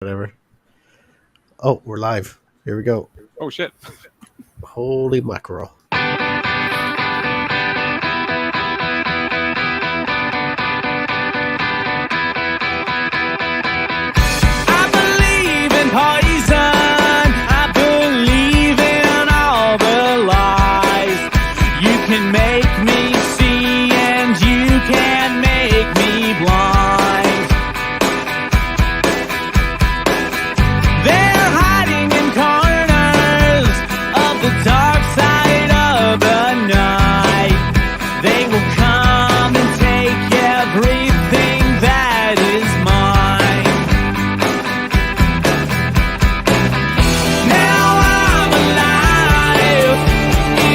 Whatever. Oh, we're live. Here we go. Oh shit! Holy mackerel! I believe in poison. I believe in all the lies. You can make me see and you can make me blind. They're hiding in corners of the dark side of the night. They will come and take everything that is mine. Now I'm alive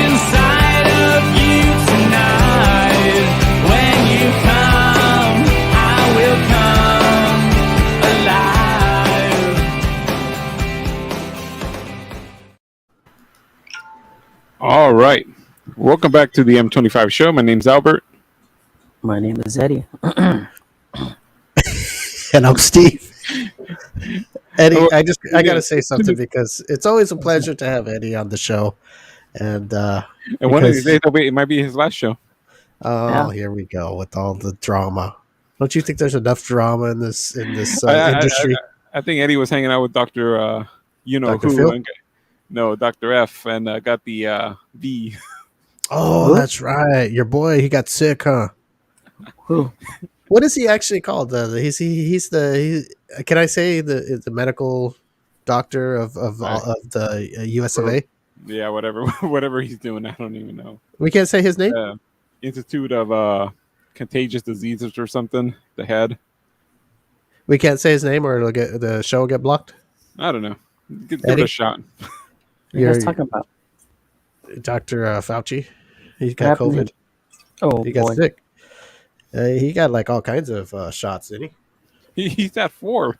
inside of you tonight. When you come, I will come alive. All right, welcome back to the M25 Show. My name's Albert. My name is Eddie. And I'm Steve. Eddie, Oh, I gotta say something because it's always a pleasure to have Eddie on the show. And And one of these days, it might be his last show. here we go with all the drama. Don't you think there's enough drama in this I industry? I think Eddie was hanging out with Doctor, Dr. who? Phil? No, Dr. F, and got the V. Oh, Who? that's right. Your boy, he got sick, huh? Who? What is he actually called? Can I say the medical doctor of the US of A? Yeah, whatever he's doing, I don't even know. We can't say his name. Institute of Contagious Diseases or something. The head. We can't say his name, or the show will get blocked. I don't know. Give it Eddie? a shot. What are you guys talking about? Dr. Fauci. He's What got happened? COVID. Oh, He got boy. sick. He got like all kinds of shots, didn't he? He's at 4.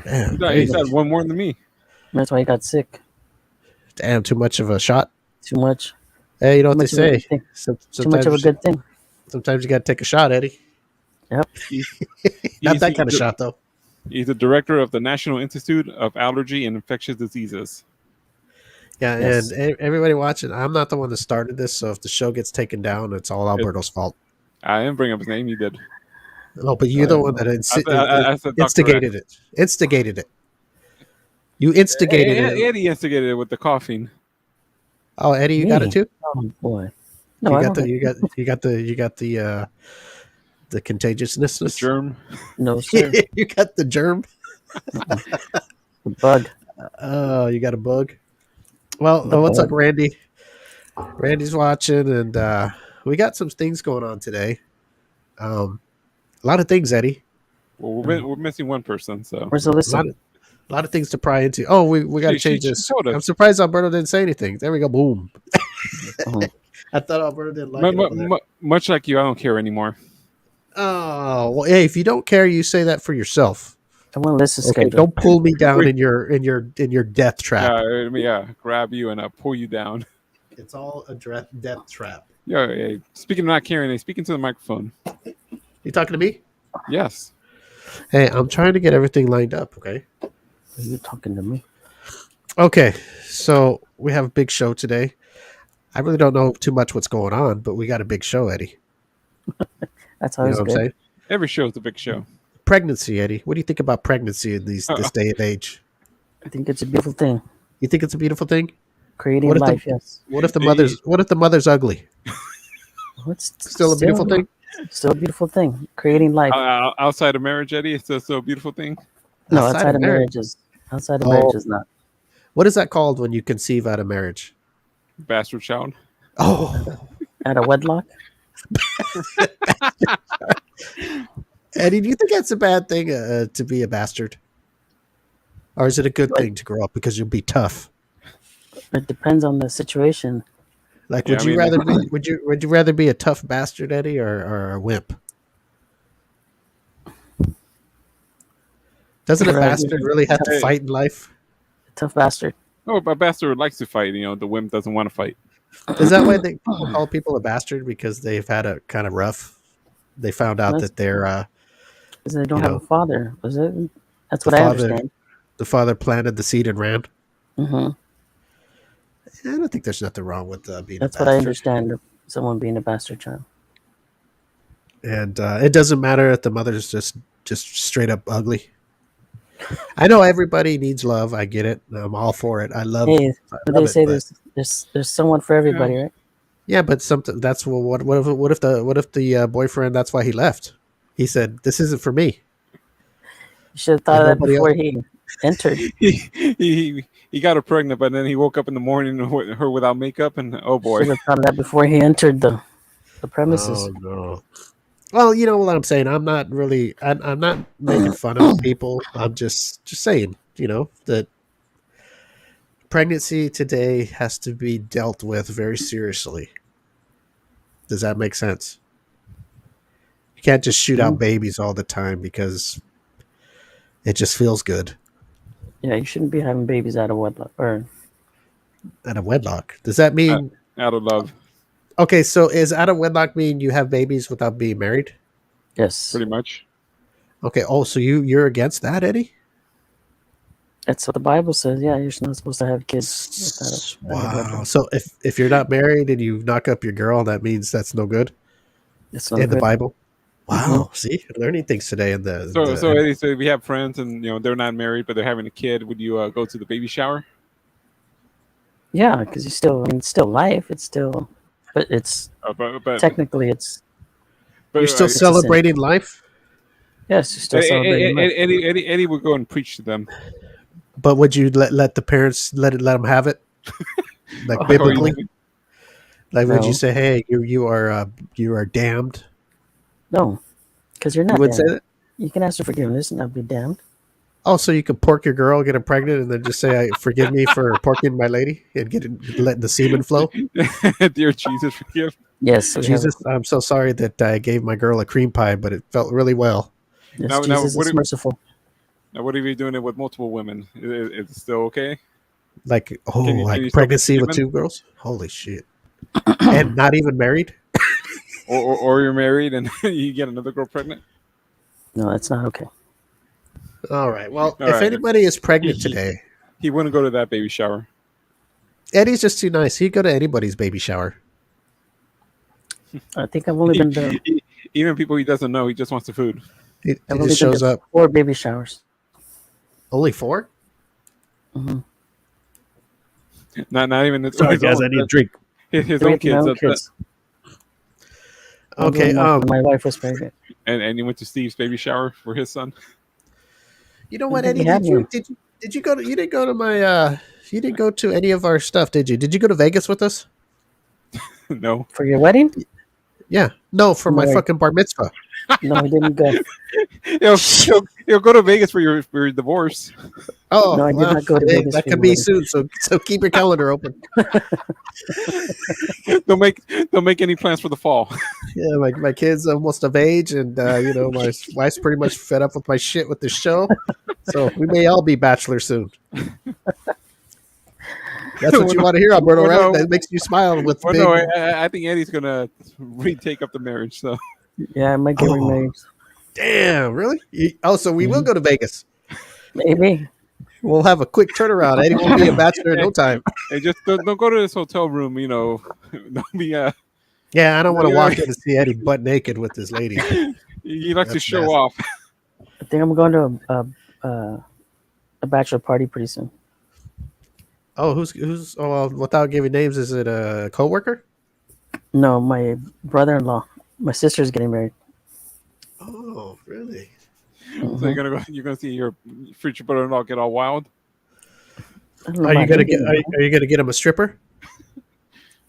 Damn, He's had one more than me. That's why he got sick. damn, too much of a shot. Too much. Hey, you know what they Too much of a say? good thing. Sometimes, Too much of a good thing. Sometimes you got to take a shot, Eddie. Yep. Not that kind of shot, though. He's the director of the National Institute of Allergy and Infectious Diseases. Yeah, Yes. and everybody watching, I'm not the one that started this, so if the show gets taken down, it's all Alberto's fault. I didn't bring up his name. You did. No, but you're the one that I said Dr. instigated it. Instigated it. You instigated it. Eddie instigated it with the coughing. Oh, Eddie, you got it Me? too. Oh boy. No, You I got don't. the contagiousness. The germ. No, sir. You got the germ. The bug. Oh, you got a bug. Well, The what's up, bug. Randy? Randy's watching, and we got some things going on today. A lot of things, Eddie. Well, we're missing one person, so Where's A Alyssa? lot of things to pry into. Oh, we got to She change this. told us. I'm surprised Alberto didn't say anything. There we go. Boom. Oh, I thought Alberto didn't like it. over there. Much like you, I don't care anymore. Oh, well, hey, if you don't care, you say that for yourself. I want Alyssa's Okay, schedule. don't pull me down in your death trap. Grab you and pull you down. It's all a death trap. Yeah. Speaking of not caring, speaking to the microphone. You talking to me? Yes. Hey, I'm trying to get everything lined up. Okay. Are you talking to me? Okay, so we have a big show today. I really don't know too much what's going on, but we got a big show, Eddie. That's You know always what I'm good. saying? Every show is a big show. Pregnancy, Eddie. What do you think about pregnancy in this day and age? I think it's a beautiful thing. You think it's a beautiful thing? Creating What if the- life, yes. What if the mother's ugly? What's Still a beautiful thing? Still a beautiful thing. Creating life. Outside of marriage, Eddie, it's still a beautiful thing. No, outside outside of of marriage is Oh. marriage is not. What is that called when you conceive out of marriage? Bastard child. Oh, Out of wedlock? Eddie, do you think that's a bad thing to be a bastard, or is it a good thing to grow up because you'll be tough? It depends on the situation. Like, Yeah, would I you mean, rather be would you rather be a tough bastard, Eddie, or a wimp? Doesn't a Right. bastard really have to Hey. fight in life? Tough bastard. Oh, a bastard likes to fight. The wimp doesn't want to fight. Is that why they call people a bastard, because they've had a kind of rough? They found out That's- that they're Because they don't You have know. a father. Was it? That's The what I father, understand. the father planted the seed and ran. Hmm. I don't think there's nothing wrong with being a That's what I bastard. understand of someone being a bastard child. And it doesn't matter if the mother's just straight up ugly. I know everybody needs love. I get it. I'm all for it. I Hey, but they love it. say But there's someone for everybody, right? yeah, but something that's well, what if the boyfriend? That's why he left. He said, "This isn't for me." You should have thought And of that nobody else. before he entered. He got her pregnant, but then he woke up in the morning with her without makeup, and oh boy. Should have thought of that before he entered the premises. Oh no. Well, you know what I'm saying. I'm not really. I'm not making fun of people. I'm just saying. That pregnancy today has to be dealt with very seriously. Does that make sense? You can't just shoot out babies all the time because it just feels good Yeah, you shouldn't be having babies out of wedlock. Or out of wedlock. Does that mean Out of love, okay? So is out of wedlock mean you have babies without being married? yes, pretty much. Okay. Oh, so you're against that, Eddie? that's what the Bible says. Yeah, you're not supposed to have kids out of Wow. wedlock. So if you're not married and you knock up your girl, that means that's no good It's not in the good. Bible. Wow. See, learning things today in the. So Eddie, so if we have friends and they're not married but they're having a kid, would you go to the baby shower? Yeah, because it's still life. It's still, but it's But technically it's You're still a sin. celebrating life, yes, you're still celebrating life. Eddie would go and preach to them. but would you let the parents let them have it, like Or biblically? Like, would you No. say, "Hey, you are damned"? No, because you're You not. would say damned. that. You can ask for forgiveness and not be damned. Oh, so you could pork your girl, get her pregnant, and then just say, "Forgive me for porking my lady," and letting the semen flow. Dear Jesus, forgive. Yes, we Jesus, have. I'm so sorry that I gave my girl a cream pie, but it felt really well. Yes, Now, Jesus what is if- merciful. Now, what if you're doing it with multiple women? Is it still okay? Like, Can you still get pregnancy with semen? 2 girls? Holy shit! And not even married? Or you're married and you get another girl pregnant? No, that's not okay. All right. Well, All if right. anybody is pregnant today, He wouldn't go to that baby shower. Eddie's just too nice. He'd go to anybody's baby shower. I think I've only been to Even people he doesn't know, he just wants the food. He I've just only been shows to up. 4 baby showers. Only 4? Not even his, Sorry, his guys. own, I need a drink. his 3 own of my kids. own kids. Okay. When my wife was pregnant. And he went to Steve's baby shower for his son. You know I what, think Eddie? we had one. Did you go to? You didn't go to my. You didn't go to any of our stuff, did you? Did you go to Vegas with us? No. For your wedding? Yeah. No, for my No. fucking bar mitzvah. No, he didn't go. He'll go to Vegas for your divorce. Oh, No, I did well, not go to hey, Vegas that for could your be wedding. soon. So keep your calendar open. Don't make any plans for the fall. Yeah, my kid's almost of age, and my wife's pretty much fed up with my shit with the show. So we may all be bachelors soon. That's what you want to hear, Alberto, Well, right? no. That makes you smile with Well, big. no, I think Eddie's gonna retake up the marriage. So Yeah, I might get Oh. remarried. Damn, really? So we will go to Vegas. Maybe. We'll have a quick turnaround. Eddie will be a bachelor in no time. hey, just don't go to this hotel room. Don't be Yeah, I don't want to Yeah. walk in and see Eddie butt naked with his lady. he likes to That's show nasty. off. I think I'm going to a bachelor party pretty soon. Oh, who's? Oh, well, without giving names, is it a coworker? No, my brother-in-law. My sister's getting married. Oh, really? So you're gonna see your future brother-in-law get all wild. I don't know Are you about gonna him get? getting Are married. you gonna get him a stripper?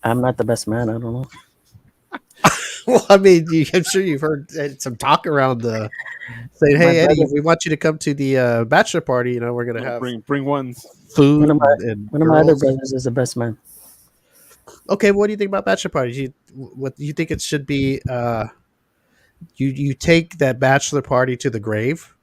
I'm not the best man. I don't know. Well, I mean, I'm sure you've heard some talk around the saying, "Hey, My Eddie, brother- we want you to come to the bachelor party. We're gonna have Bring ones. food One of my- and One of my other girls." brothers is the best man. Okay, what do you think about bachelor parties? What you think it should be? You take that bachelor party to the grave,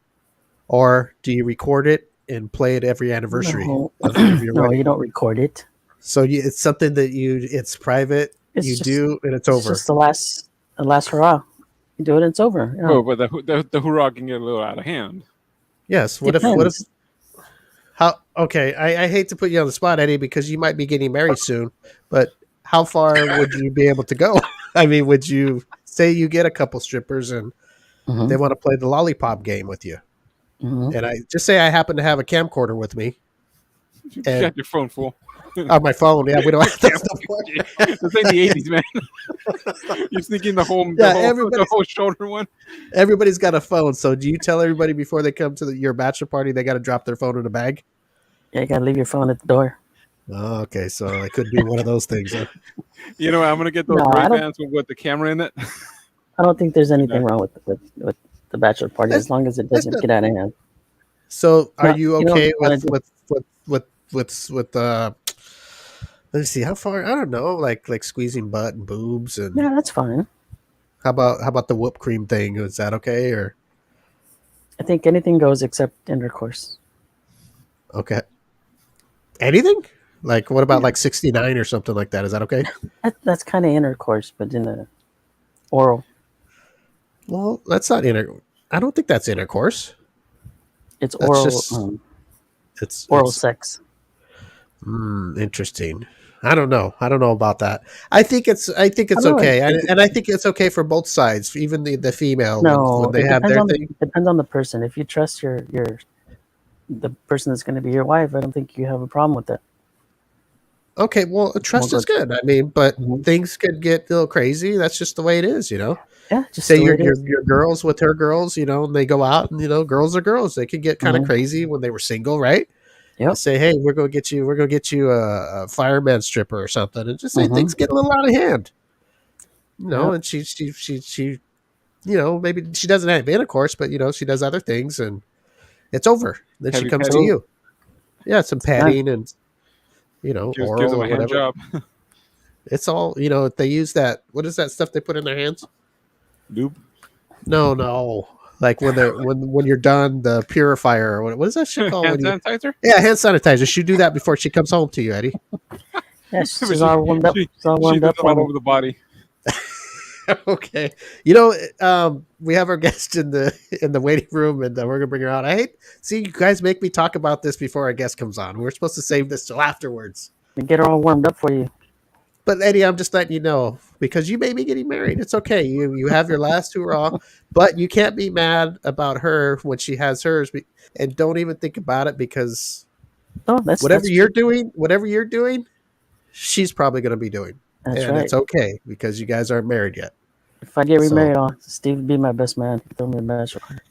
or do you record it and play it every anniversary No, of your no, wedding? you don't record it. So it's something that it's private. It's you just- do, and it's It's over. just the last hurrah. You do it and it's over. Yeah. Oh, but the hoorah can get a little out of hand. Yes. What if Depends. how? Okay, I hate to put you on the spot, Eddie, because you might be getting married soon. But how far would you be able to go? I mean, would you say you get a couple strippers and Hmm. they want to play the lollipop game with you? Hmm. And I just say I happen to have a camcorder with me You and got your phone full. on my phone. Yeah, we don't have that's the point. This ain't the '80s, man. You're sneaking the Yeah, the whole shoulder one. everybody's got a phone. So do you tell everybody before they come to your bachelor party they got to drop their phone in a bag? Yeah, you gotta leave your phone at the door. Oh, okay, so it could be one of those things. Huh? You know, I'm gonna get those No, Ray I don't. Bans with the camera in it. I don't think there's anything Yeah. wrong with the bachelor party That's, as long as it that's doesn't not, get out of hand. so are No, you you know what okay you want to do. with let's see how far I don't know like squeezing butt and boobs and Yeah, that's fine. how about the whipped cream thing? Is that okay or I think anything goes except intercourse. okay? Anything? Like what about Yeah, like 69 or something like that? Is that okay? that's kind of intercourse, but in a oral. Well, that's not I don't think that's intercourse. It's That's oral. just it's Oral it's sex. interesting. I don't know about that. I think it's I know okay, and I think it's okay for both sides, even the female when no, they have their thing. it depends on the person. If you trust your the person that's going to be your wife, I don't think you have a problem with that. Okay, well, We'll trust go. is good. I mean, but Mhm. things could get a little crazy. That's just the way it is, Yeah, just Say the way your it your is. your girls with her girls, and they go out, and girls are girls. They could get kind of Hmm. crazy when they were single, right? Yep. Say, hey, we're gonna get you a fireman stripper or something, and just say Hmm. things get a little out of hand, Yep. and she maybe she doesn't have intercourse, but she does other things, and it's over. Then she Heavy comes to petting So you, yeah, some it's done. patting and gives oral them or a hand whatever. job. It's all they use that. What is that stuff they put in their hands? Lube. No, no. Like when you're done, the purifier or what is that shit called? Hand When you sanitizer. hand sanitizer. She do that before she comes home to you, Eddie. Yeah, But she's all warmed up. She's all she warmed does up them all for me. over the body. Okay. We have our guest in the waiting room, and we're gonna bring her out. I hate see you guys make me talk about this before our guest comes on. We're supposed to save this till afterwards. We get her all warmed up for you. But Eddie, I'm just letting you know because you may be getting married. It's okay. You have your last hurrah, but you can't be mad about her when she has hers. And don't even think about it because Oh, whatever you're doing, she's probably going to be doing, that's and right. it's okay because you guys aren't married yet. If I get So, remarried, Steve would be my best man. Throw me a bachelor party.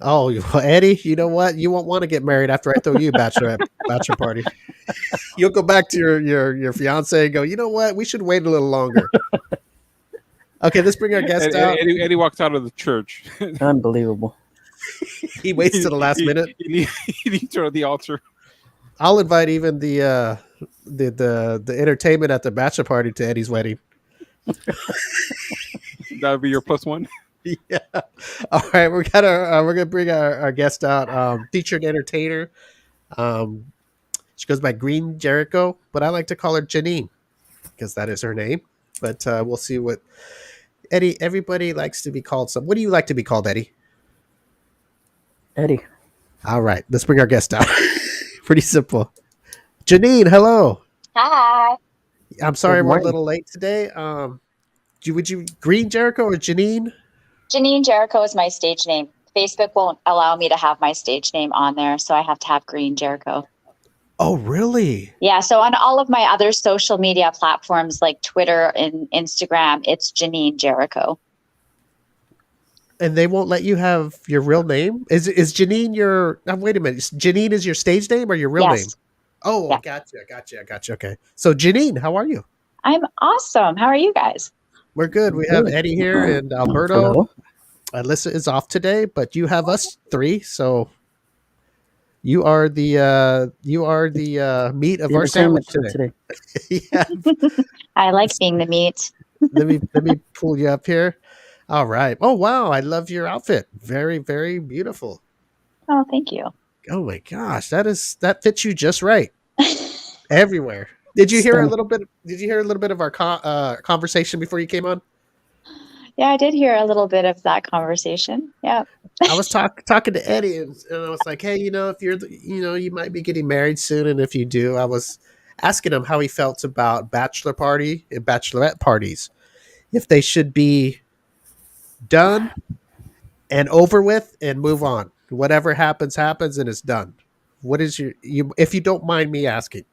oh, well, Eddie, you know what? You won't want to get married after I throw you a bachelor party. You'll go back to your fiance and go, you know what? We should wait a little longer. Okay, let's bring our guest out. Eddie walks out of the church. Unbelievable. He waits to the last minute. He leads her at the altar. I'll invite even the entertainment at the bachelor party to Eddie's wedding. That would be your plus one. Yeah. All right, we're gonna bring our guest out. Featured entertainer. She goes by Green Jericho, but I like to call her Janine because that is her name. But we'll see what Eddie. Everybody likes to be called some. What do you like to be called, Eddie? Eddie. All right, let's bring our guest out. Pretty simple. Janine, hello. Hi. I'm sorry Good we're a morning. little late today. Would you Green Jericho or Janine? Janine Jericho is my stage name. Facebook won't allow me to have my stage name on there, so I have to have Green Jericho. Oh, really? Yeah, so on all of my other social media platforms like Twitter and Instagram, it's Janine Jericho. And they won't let you have your real name? Is Janine your? Wait a minute. Janine is your stage name or your real name? Yes. Oh, Yeah. gotcha. Okay. So Janine, how are you? I'm awesome. How are you guys? We're good. We have Eddie here and Alberto. Hello. Alyssa is off today, but you have us three, so you are the meat of The our sandwich entertainment for today. today. Yeah. I like being the meat. let me pull you up here. All right. Oh wow, I love your outfit. Very, very beautiful. Oh, thank you. Oh my gosh, that fits you just right everywhere. Did you hear a Stunning. little bit? Did you hear a little bit of our conversation before you came on? Yeah, I did hear a little bit of that conversation. Yeah. I was talking to Eddie, and I was like, hey, if you're, you might be getting married soon, and if you do, I was asking him how he felt about bachelor party and bachelorette parties, if they should be done and over with and move on. Whatever happens, happens, and it's done. What is if you don't mind me asking?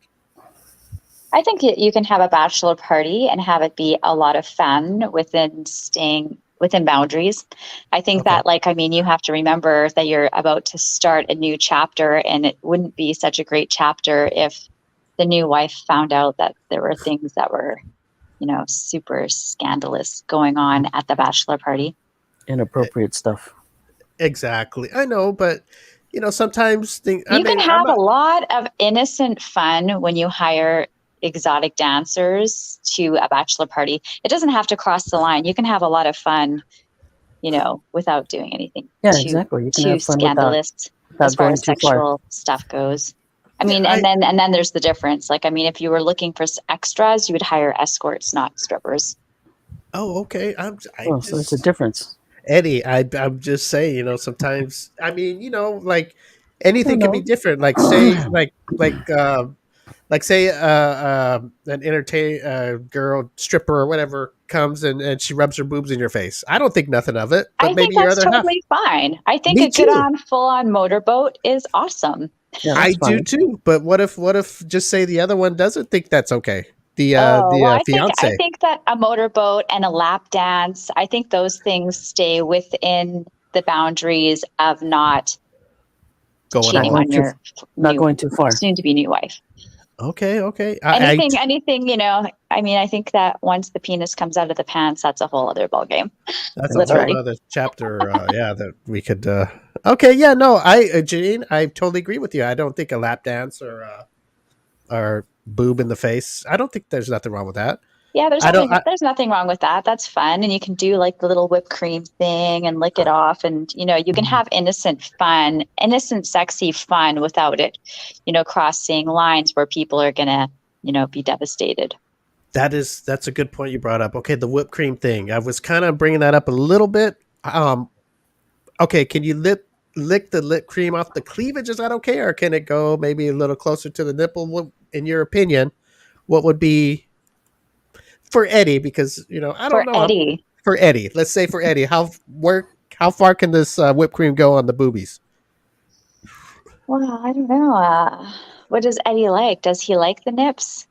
I think you can have a bachelor party and have it be a lot of fun within staying within boundaries. I think Okay. that, you have to remember that you're about to start a new chapter, and it wouldn't be such a great chapter if the new wife found out that there were things that were, super scandalous going on at the bachelor party. Inappropriate stuff. Exactly. I know, but sometimes things. You can have a lot of innocent fun when you hire exotic dancers to a bachelor party. It doesn't have to cross the line. You can have a lot of fun, without doing anything exactly. You can too have fun scandalous as far as sexual stuff goes. And then there's the difference. If you were looking for extras, you would hire escorts, not strippers. Oh, okay. So there's a difference. Eddie, I'm just saying, sometimes, like anything can be different. Like say, say, an girl stripper or whatever comes and she rubs her boobs in your face. I don't think nothing of it, but I maybe think your that's other half. totally fine. I think Me a good too. full-on motorboat is awesome. Yeah, I that's fine. do too. But what if just say the other one doesn't think that's okay? I Fiance. think that a motorboat and a lap dance, I think those things stay within the boundaries of not Going cheating all on your not going too far. soon-to-be new wife. Okay. Anything, I think that once the penis comes out of the pants, that's a whole other ballgame. That's Literally. a whole other chapter. That we could. Okay, yeah, no, Janine, I totally agree with you. I don't think a lap dance or boob in the face. I don't think there's nothing wrong with that. Yeah, there's nothing wrong with that. That's fun. And you can do like the little whipped cream thing and lick it off. And, you can have innocent, sexy fun without it, crossing lines where people are going to, be devastated. That's a good point you brought up. Okay, the whipped cream thing. I was kind of bringing that up a little bit. Okay, can you lick the lip cream off the cleavage? Is that okay? Or can it go maybe a little closer to the nipple? What, in your opinion, what would be for Eddie? Because, I don't know. Eddie. For Eddie. Let's say for Eddie, how far can this whipped cream go on the boobies? Well, I don't know. What does Eddie like? Does he like the nips?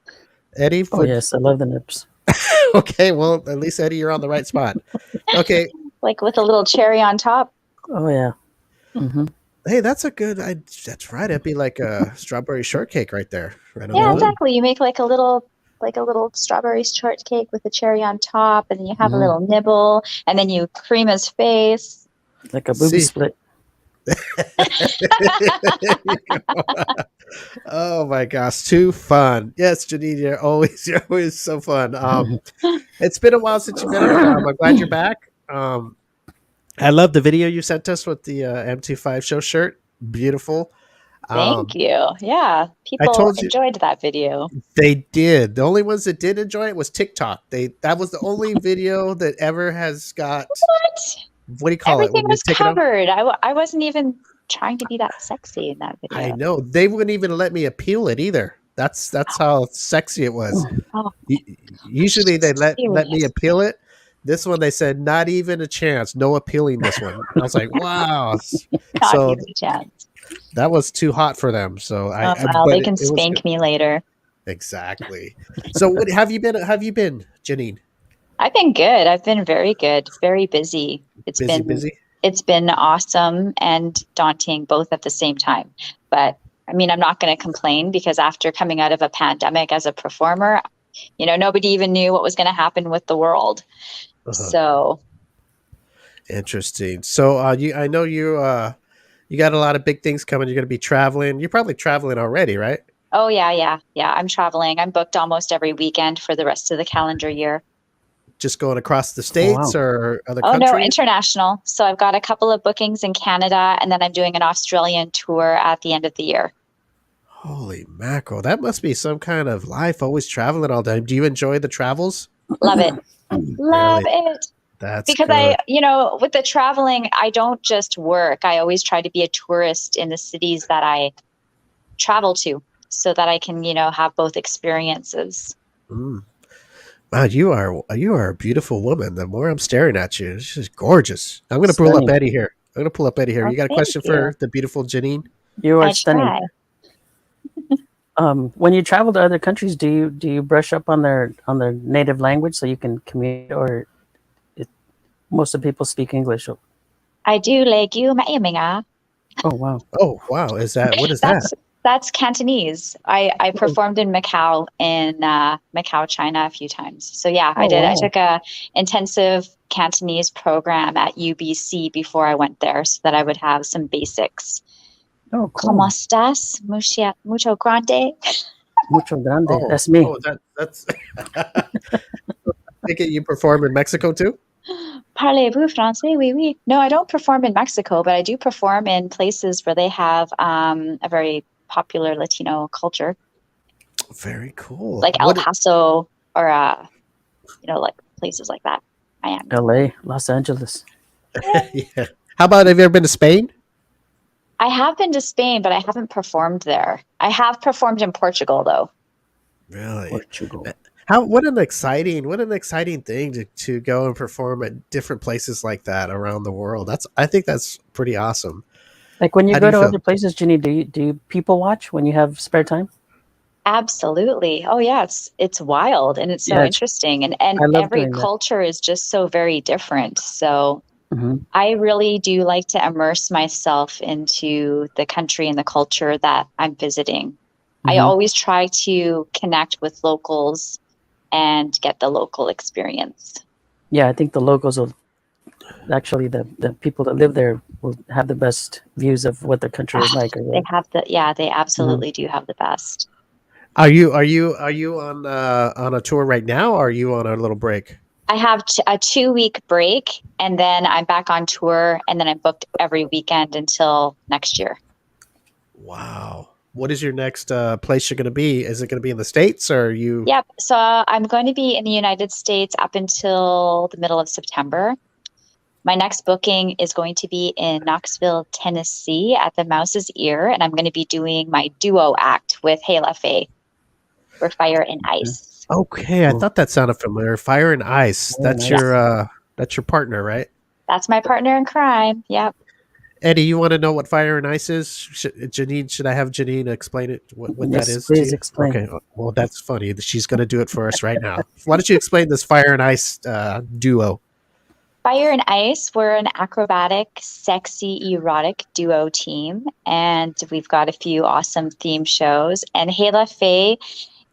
Eddie? Oh, yes, I love the nips. Okay, well, at least, Eddie, you're on the right spot. Okay. Like with a little cherry on top? Oh, yeah. Mm-hmm. Hey, that's that's right. It'd be like a strawberry shortcake right there. Right Yeah, exactly. You make like a little strawberry shortcake with a cherry on top, and then you have a little nibble, and then you cream his face. Like a booby split. Oh my gosh, too fun. Yes, Janine, you're always so fun. It's been a while since you've been on. I'm glad you're back. I love the video you sent us with the M25 Show shirt. Beautiful. Thank you. Yeah, people enjoyed that video. They did. The only ones that did enjoy it was TikTok. That was the only video that ever has got. What do you call Everything it? was covered. I wasn't even trying to be that sexy in that video. I know. They wouldn't even let me appeal it either. That's how sexy it was. Oh, usually they let me appeal it. This one they said not even a chance. No appealing this one. I was like, wow. Not even a chance. That was too hot for them. So they can spank me later. Exactly. So what have you been, Janine? I've been good. I've been very good. Very busy. It's been awesome and daunting both at the same time. But I'm not going to complain, because after coming out of a pandemic as a performer, nobody even knew what was going to happen with the world. So interesting. So I know you got a lot of big things coming. You're going to be traveling. You're probably traveling already, right? Oh yeah. I'm traveling. I'm booked almost every weekend for the rest of the calendar year. Just going across the states or other countries? Oh no, international. So I've got a couple of bookings in Canada, and then I'm doing an Australian tour at the end of the year. Holy mackerel. That must be some kind of life, always traveling all day. Do you enjoy the travels? Love it. Love it. That's because good. with the traveling, I don't just work. I always try to be a tourist in the cities that I travel to so that I can, have both experiences. Mm. Wow, you are a beautiful woman. The more I'm staring at you, it's just gorgeous. I'm gonna pull up Stunning. Eddie here. Oh, You got a thank question you. for the beautiful Janine? You are I stunning. try. When you travel to other countries, do you brush up on their native language so you can communicate, or most of the people speak English? I do like you, Ma'aminga. Oh wow! Oh wow, what is that? That's Cantonese. I performed in Macau China a few times. So yeah, I Oh, did. I wow. took a intensive Cantonese program at UBC before I went there so that I would have some basics. Oh, cool. ¿Cómo estás? Mucho grande. Mucho grande. Oh, That's me. that's. Think you perform in Mexico too? Parlez-vous français? Oui, oui. No, I don't perform in Mexico, but I do perform in places where they have a very popular Latino culture. Very cool. Like El Paso or, like places like that. Miami. LA, Los Angeles. Yeah. How about, have you ever been to Spain? I have been to Spain, but I haven't performed there. I have performed in Portugal, though. Really? Portugal. What an exciting thing to go and perform at different places like that around the world. I think that's pretty awesome. Like when you How go do you to feel? other places, Ginny, do you people watch when you have spare time? Absolutely. Oh yeah, it's wild and it's so interesting, and I love every doing that. culture is just so very different. So Mm-hmm. I really do like to immerse myself into the country and the culture that I'm visiting. I Mm-hmm. always try to connect with locals and get the local experience. Yeah, I think the locals will actually the people that live there will have the best views of what their country is like. They have they absolutely do have the best. Are you on a tour right now, or are you on a little break? I have a 2-week break, and then I'm back on tour, and then I'm booked every weekend until next year. Wow. What is your next place you're going to be? Is it going to be in the States, or are you? Yep. So I'm going to be in the United States up until the middle of September. My next booking is going to be in Knoxville, Tennessee at the Mouse's Ear, and I'm going to be doing my duo act with Hela Faye for Fire and Ice. Okay, I thought that sounded familiar. Fire and Ice. That's your partner, right? That's my partner in crime. Yep. Eddie, you want to know what Fire and Ice is? Should I have Janine explain it? What that is? Please explain. Okay, well, that's funny. She's going to do it for us right now. Why don't you explain this Fire and Ice duo? Fire and Ice, we're an acrobatic, sexy, erotic duo team, and we've got a few awesome theme shows. And Hela Faye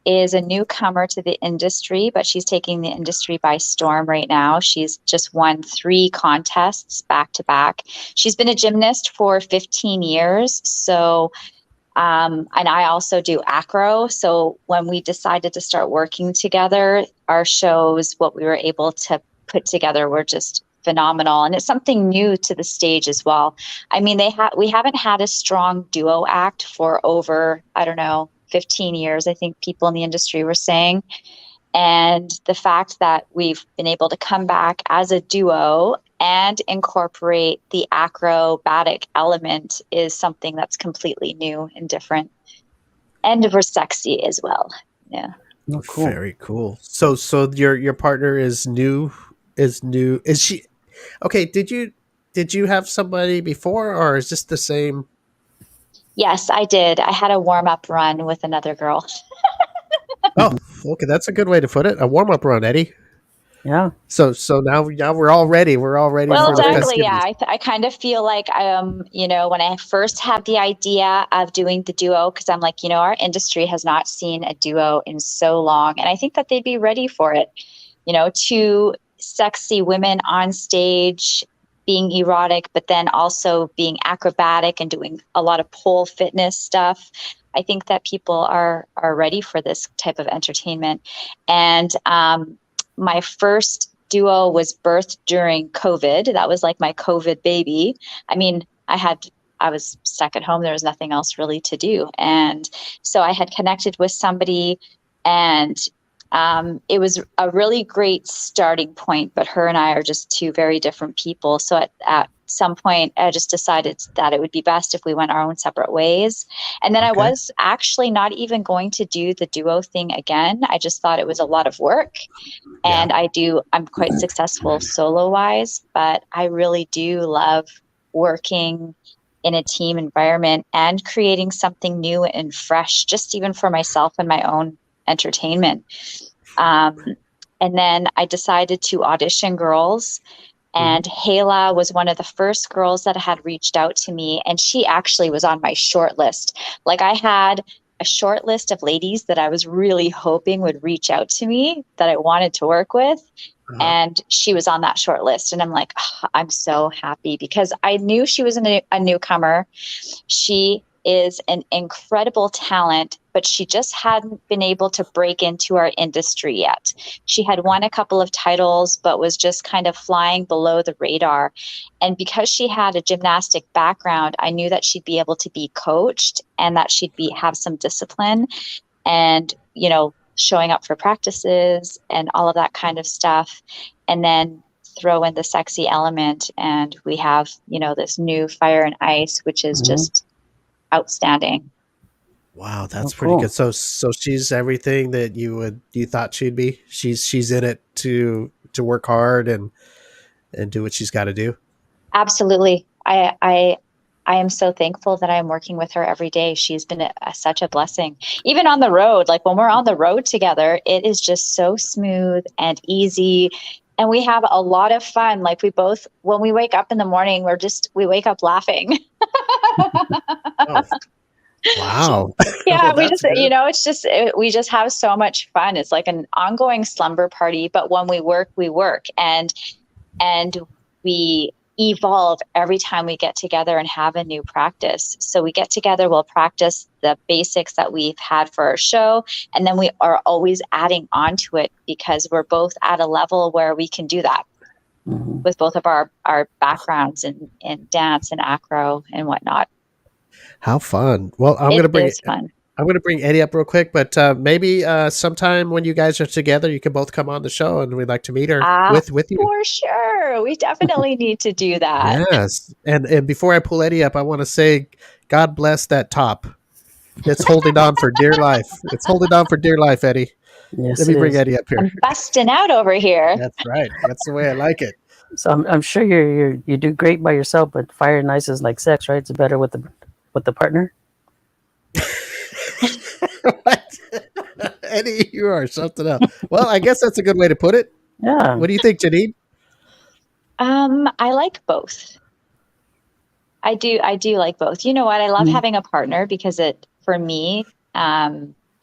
is a newcomer to the industry, but she's taking the industry by storm right now. She's just won 3 contests back to back. She's been a gymnast for 15 years. So, and I also do acro. So when we decided to start working together, our shows, what we were able to put together were just phenomenal. And it's something new to the stage as well. I mean, we haven't had a strong duo act for over, 15 years, I think people in the industry were saying. And the fact that we've been able to come back as a duo and incorporate the acrobatic element is something that's completely new and different. And we're sexy as well. Yeah. Oh, cool. Very cool. So your partner is new. Is she? Okay. Did you have somebody before, or is this the same? Yes, I did. I had a warm-up run with another girl. Oh, okay. That's a good way to put it. A warm-up run, Eddie. Yeah. So now we're all ready. We're all ready Well, for the exactly. festivities. Yeah, I kind of feel like when I first had the idea of doing the duo, because I'm like, our industry has not seen a duo in so long, and I think that they'd be ready for it. 2 sexy women on stage, being erotic, but then also being acrobatic and doing a lot of pole fitness stuff. I think that people are ready for this type of entertainment. And my first duo was birthed during COVID. That was like my COVID baby. I mean, I was stuck at home. There was nothing else really to do. And so I had connected with somebody, and It was a really great starting point, but her and I are just two very different people. So at some point, I just decided that it would be best if we went our own separate ways. And then I was actually not even going to do the duo thing again. I just thought it was a lot of work. And I'm quite successful solo wise, but I really do love working in a team environment and creating something new and fresh, just even for myself and my own entertainment. And then I decided to audition girls, and Hayla was one of the first girls that had reached out to me, and she actually was on my short list. Like, I had a short list of ladies that I was really hoping would reach out to me that I wanted to work with. And she was on that short list. And I'm like, oh, I'm so happy, because I knew she was a newcomer. She is an incredible talent, but she just hadn't been able to break into our industry yet. She had won a couple of titles, but was just kind of flying below the radar. And because she had a gymnastic background, I knew that she'd be able to be coached and that she'd have some discipline and, showing up for practices and all of that kind of stuff. And then throw in the sexy element, and we have, this new Fire and Ice, which is just outstanding. Wow, that's pretty good. So she's everything that you thought she'd be. She's in it to work hard and do what she's got to do. Absolutely. I am so thankful that I'm working with her every day. She's been such a blessing. Even on the road, like when we're on the road together, it is just so smooth and easy. And we have a lot of fun. Like when we wake up in the morning, we wake up laughing. Oh. Wow. Yeah, we just, we just have so much fun. It's like an ongoing slumber party, but when we work and we evolve every time we get together and have a new practice. So we get together, we'll practice the basics that we've had for our show, and then we are always adding on to it because we're both at a level where we can do that with both of our backgrounds in dance and acro and whatnot. How fun. Well, I'm going to bring Eddie up real quick, but maybe sometime when you guys are together, you can both come on the show, and we'd like to meet her with you. For sure. We definitely need to do that. Yes. And before I pull Eddie up, I want to say, God bless that top. It's holding on for dear life. It's holding on for dear life, Eddie. Yes, Let me bring Eddie up here. I'm busting out over here. That's right. That's the way I like it. So I'm sure you do great by yourself, but Fire and Ice is like sex, right? It's better with the partner. What? Eddie, you are something else. Well, I guess that's a good way to put it. Yeah. What do you think, Janine? I like both. I do like both. You know what? I love having a partner because it, for me,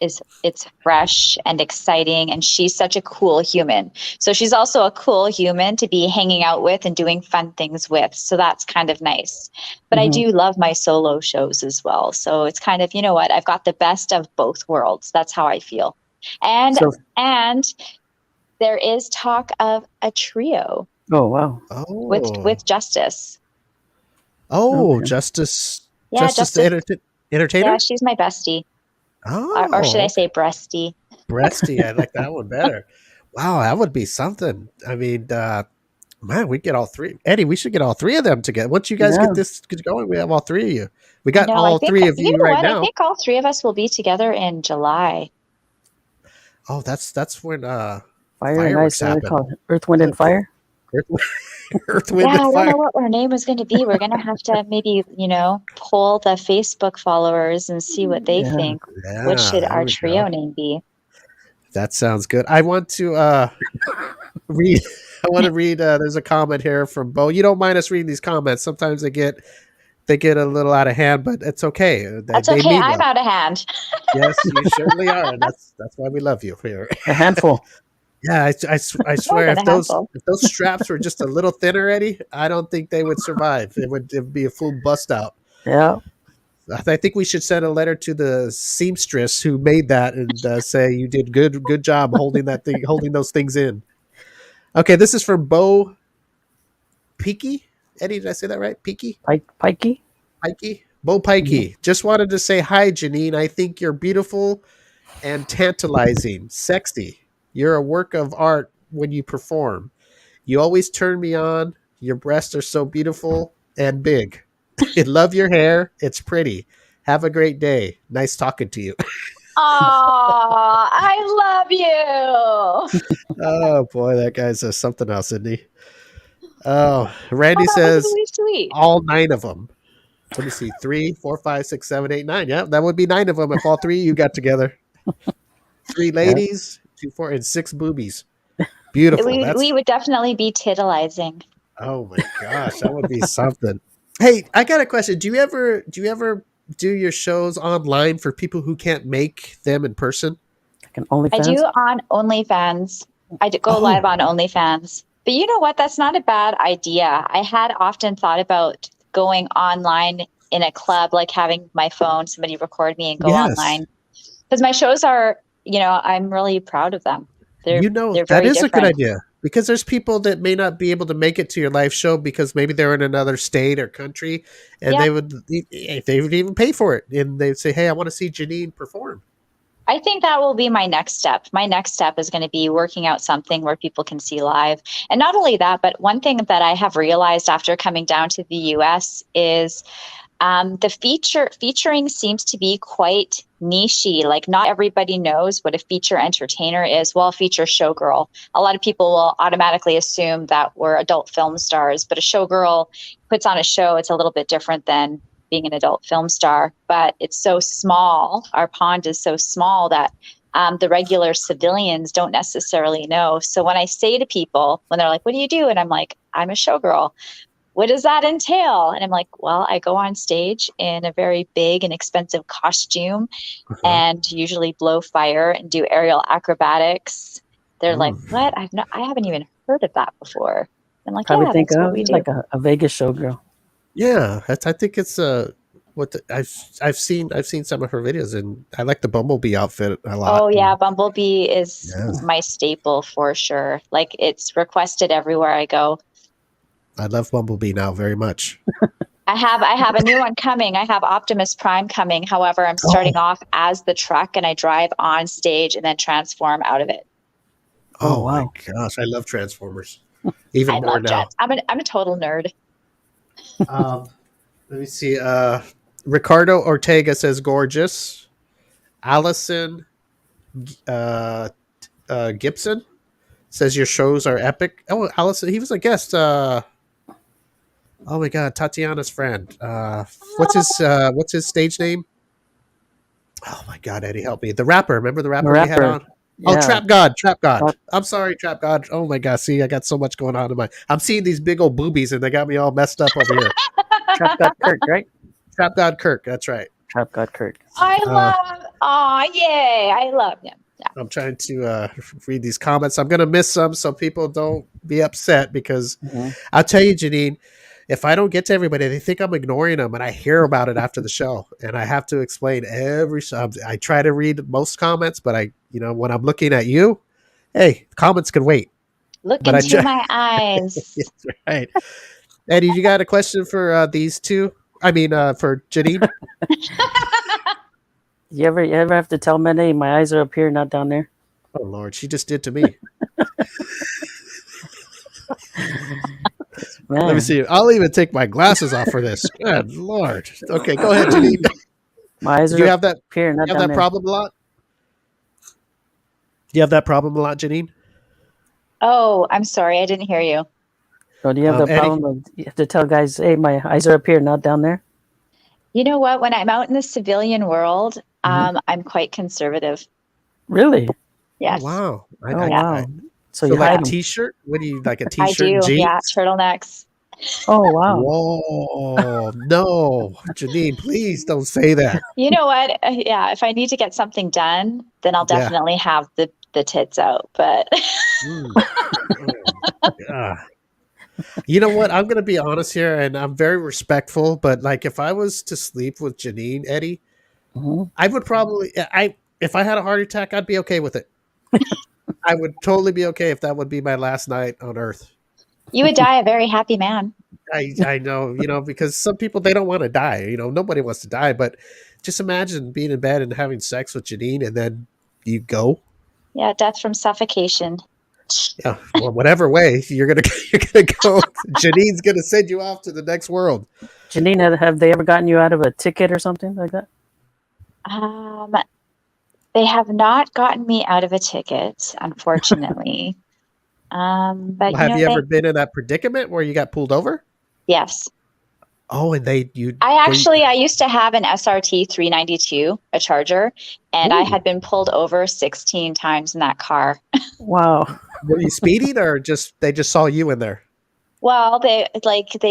it's fresh and exciting, and she's such a cool human. So she's also a cool human to be hanging out with and doing fun things with. So that's kind of nice. But I do love my solo shows as well. So it's kind of, you know what? I've got the best of both worlds. That's how I feel. And there is talk of a trio. Oh wow! With Justice. Oh, okay. Justice. Yeah, Justice the entertainer. Yeah, she's my bestie. Oh, or should I say breasty? Breasty. I like that one better. Wow, that would be something. I mean, man, we get all three. Eddie, we should get all three of them together. Once you guys get this going, we have all three of you. We got all three of you right now. I think all three of us will be together in July. Oh, that's when Fire and Ice. What do they call it? Earth, Wind, and Fire. Earth, Wind, and Fire. I don't know what our name is going to be. We're going to have to maybe, poll the Facebook followers and see what they think. Yeah, what should our trio name be? That sounds good. I want to read. There's a comment here from Bo. You don't mind us reading these comments? Sometimes they get a little out of hand, but it's okay. That's okay. I'm out of hand. Yes, you certainly are. That's why we love you here. A handful. Yeah, I swear, if those straps were just a little thinner, Eddie, I don't think they would survive. It would be a full bust out. Yeah. I think we should send a letter to the seamstress who made that and say you did good job holding those things in. Okay, this is from Bo Peaky. Eddie, did I say that right? Peaky? Pikey? Pikey? Bo Pikey. Just wanted to say hi, Janine. I think you're beautiful and tantalizing. Sexy. You're a work of art when you perform. You always turn me on. Your breasts are so beautiful and big. Love your hair. It's pretty. Have a great day. Nice talking to you. Oh, I love you. Oh boy, that guy says something else, isn't he? Oh, Randy Oh, that was says really sweet. all 9 of them. Let me see. 3, 4, 5, 6, 7, 8, 9. Yeah, that would be 9 of them if all 3 of you got together. 3 ladies, 2, 4, and 6 boobies. Beautiful. We would definitely be titillizing. Oh my gosh, that would be something. Hey, I got a question. Do you ever do your shows online for people who can't make them in person? Like an OnlyFans? I do on OnlyFans. I go live on OnlyFans. But you know what? That's not a bad idea. I had often thought about going online in a club, like having my phone, somebody record me and go online. Because my shows are, I'm really proud of them. They're that is different. A good idea. Because there's people that may not be able to make it to your live show because maybe they're in another state or country, and they would even pay for it, and they'd say, "Hey, I want to see Janine perform." I think that will be my next step. My next step is going to be working out something where people can see live. And not only that, but one thing that I have realized after coming down to the US is the featuring seems to be quite nichey. Like not everybody knows what a feature entertainer is. Well, a feature showgirl. A lot of people will automatically assume that we're adult film stars, but a showgirl puts on a show. It's a little bit different than being an adult film star, but it's so small. Our pond is so small that the regular civilians don't necessarily know. So when I say to people, when they're like, "What do you do?" And I'm like, "I'm a showgirl." "What does that entail?" And I'm like, "Well, I go on stage in a very big and expensive costume and usually blow fire and do aerial acrobatics." They're like, "What? I haven't even heard of that before." I'm like, "Yeah, that's what we do." Like a Vegas showgirl. Yeah, I think it's I've seen some of her videos, and I like the Bumblebee outfit a lot. Oh yeah, Bumblebee is my staple for sure. Like it's requested everywhere I go. I love Bumblebee now very much. I have a new one coming. I have Optimus Prime coming. However, I'm starting off as the truck, and I drive on stage and then transform out of it. Oh wow. My gosh, I love Transformers. Even more now. I'm a total nerd. Let me see. Ricardo Ortega says gorgeous. Allison Gibson says your shows are epic. Oh, Allison, he was a guest. Oh my God, Tatiana's friend. What's his stage name? Oh my God, Eddie, help me. The rapper. Remember the rapper we had on? Yeah. Oh, Trap God. I'm sorry, Trap God. Oh my God. See, I got so much going on in I'm seeing these big old boobies and they got me all messed up over here. Trap God Kirk, right? Trap God Kirk. That's right. Trap God Kirk. I love him. Yeah. I'm trying to read these comments. I'm going to miss some, so people don't be upset because I'll tell you, Janine, if I don't get to everybody, they think I'm ignoring them, and I hear about it after the show, and I have to explain I try to read most comments, but when I'm looking at you, hey, comments can wait. Look into my eyes. That's right. Eddie, you got a question for these two? I mean, for Janine? You ever have to tell Mene my eyes are up here, not down there? Oh Lord, she just did to me. Let me see. I'll even take my glasses off for this. Good Lord. Okay, go ahead, Janine. My eyes are up here, not down there. You have that problem a lot? Do you have that problem a lot, Janine? Oh, I'm sorry, I didn't hear you. So do you have the problem of you have to tell guys, hey, my eyes are up here, not down there? You know what? When I'm out in the civilian world, I'm quite conservative. Really? Yes. Oh, wow. Wow. So you like a t-shirt? What do you like, a t-shirt? I do, and jeans? yeah, turtlenecks. Oh, wow. Whoa, no. Janine, please don't say that. You know what? Yeah, if I need to get something done, then I'll definitely have the tits out. But you know what? I'm going to be honest here, and I'm very respectful, but like if I was to sleep with Janine, Eddie, I would probably, if I had a heart attack, I'd be okay with it. I would totally be okay if that would be my last night on Earth. You would die a very happy man. I know, because some people, they don't want to die. Nobody wants to die, but just imagine being in bed and having sex with Janine and then you go. Yeah, death from suffocation. Yeah, well, whatever way you're gonna go, Janine's gonna send you off to the next world. Janine, have they ever gotten you out of a ticket or something like that? They have not gotten me out of a ticket, unfortunately. But Well, have you ever been in that predicament where you got pulled over? Yes. Oh, and I used to have an SRT 392, a Charger, and I had been pulled over 16 times in that car. Wow. Were you speeding, or they just saw you in there? Well, they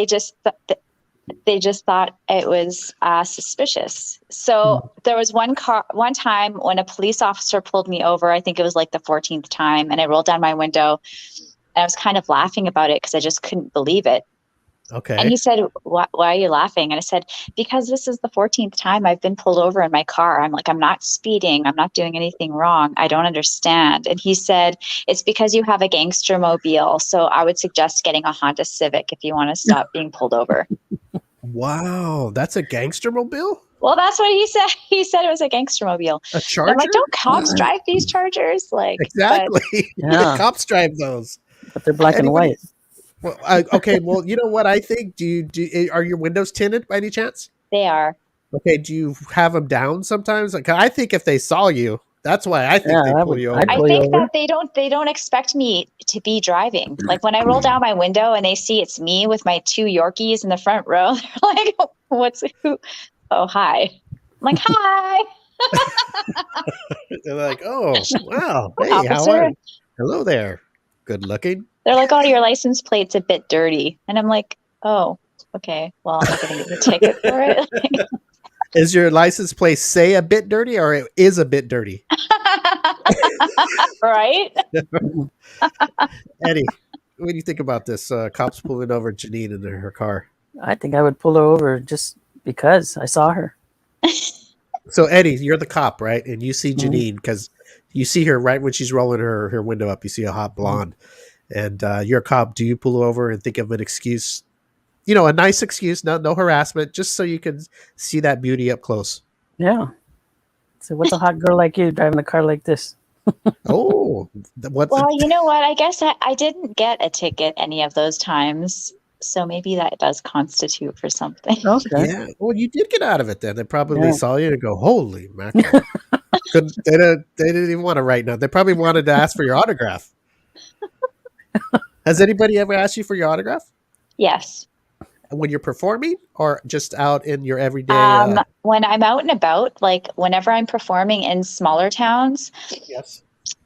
just thought it was suspicious. So there was one time when a police officer pulled me over. I think it was like the 14th time, and I rolled down my window, and I was kind of laughing about it because I just couldn't believe it. Okay. And he said, why are you laughing? And I said, because this is the 14th time I've been pulled over in my car. I'm like, I'm not speeding. I'm not doing anything wrong. I don't understand. And he said, it's because you have a gangster mobile. So I would suggest getting a Honda Civic if you want to stop being pulled over. Wow, that's a gangster mobile? Well, that's what he said. He said it was a gangster mobile. A Charger? I'm like, don't cops drive these Chargers? Like, exactly. Yeah. Cops drive those. But they're black and white. Well, okay. Well, you know what I think? Are your windows tinted by any chance? They are. Okay. Do you have them down sometimes? Like, I think if they saw you, that's why I think they pull you over. I think that they don't expect me to be driving. Like when I roll down my window and they see it's me with my 2 Yorkies in the front row, they're like, who? Oh, hi. I'm like, hi. They're like, oh, wow. Hey, Officer. how are you? Hello there. Good looking. They're like, oh, your license plate's a bit dirty. And I'm like, oh, okay. Well, I'm not going to get a ticket for it. Is your license plate say a bit dirty, or it is a bit dirty? Right? Eddie, what do you think about this? Cops pulling over Janine in her car. I think I would pull her over just because I saw her. So, Eddie, you're the cop, right? And you see Janine because you see her right when she's rolling her window up. You see a hot blonde. And you're a cop. Do you pull over and think of an excuse? You know, a nice excuse, no harassment, just so you can see that beauty up close. Yeah. So what's a hot girl like you driving a car like this? Oh, well, you know what? I guess I didn't get a ticket any of those times. So maybe that does constitute for something. Okay. Yeah. Well, you did get out of it then. They probably saw you and go, holy mackerel. They didn't even want to write note. They probably wanted to ask for your autograph. Has anybody ever asked you for your autograph? Yes. When you're performing, or just out in your everyday? When I'm out and about, like whenever I'm performing in smaller towns, yes.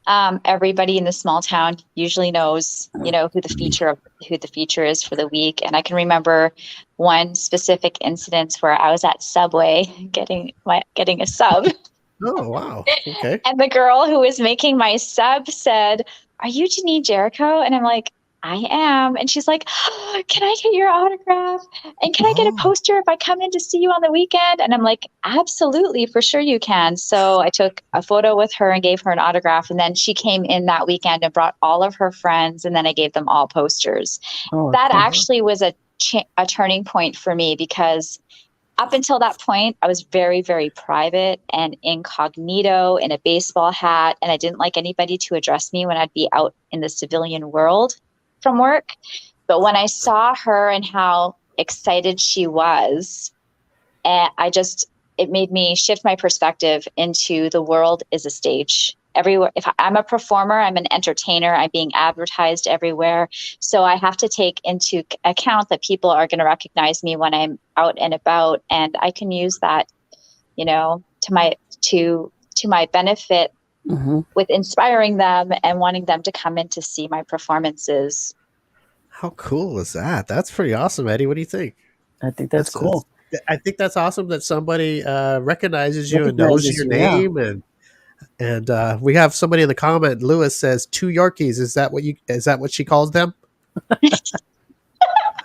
Everybody in the small town usually knows, who the feature is for the week. And I can remember one specific incident where I was at Subway getting a sub. Oh, wow. Okay. And the girl who was making my sub said, "Are you Janine Jericho?" And I'm like, "I am." And she's like, "Oh, can I get your autograph? And can I get a poster if I come in to see you on the weekend?" And I'm like, "Absolutely, for sure you can." So I took a photo with her and gave her an autograph. And then she came in that weekend and brought all of her friends. And then I gave them all posters. That actually was a turning point for me, because up until that point, I was very, very private and incognito in a baseball hat. And I didn't like anybody to address me when I'd be out in the civilian world from work. But when I saw her and how excited she was, it made me shift my perspective into the world is a stage. Everywhere, if I'm a performer, I'm an entertainer, I'm being advertised everywhere. So I have to take into account that people are going to recognize me when I'm out and about, and I can use that, to my benefit with inspiring them and wanting them to come in to see my performances. How cool is that? That's pretty awesome, Eddie. What do you think? I think that's cool. I think that's awesome that somebody recognizes you and knows your name. And we have somebody in the comment. Lewis says 2 Yorkies. Is that what she calls them? I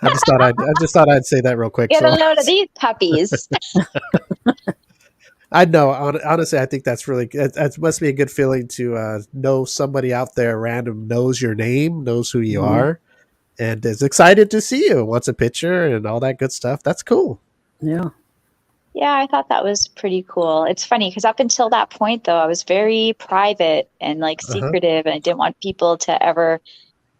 just thought I'd say that real quick. Get a load of these puppies. I know. Honestly, I think that's really good. It must be a good feeling to know somebody out there random knows your name, knows who you are, and is excited to see you, wants a picture and all that good stuff. That's cool. Yeah. Yeah, I thought that was pretty cool. It's funny because up until that point, though, I was very private and like Uh-huh. secretive, and I didn't want people to ever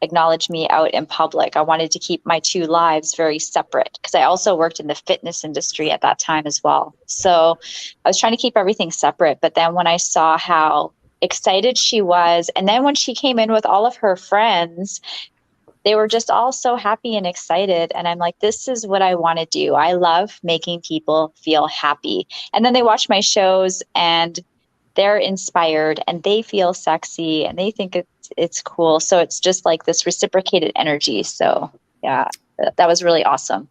acknowledge me out in public. I wanted to keep my two lives very separate because I also worked in the fitness industry at that time as well. So I was trying to keep everything separate. But then when I saw how excited she was, and then when she came in with all of her friends, they were just all so happy and excited. And I'm like, this is what I want to do. I love making people feel happy. And then they watch my shows and they're inspired and they feel sexy and they think it's cool. So it's just like this reciprocated energy. So yeah, that was really awesome.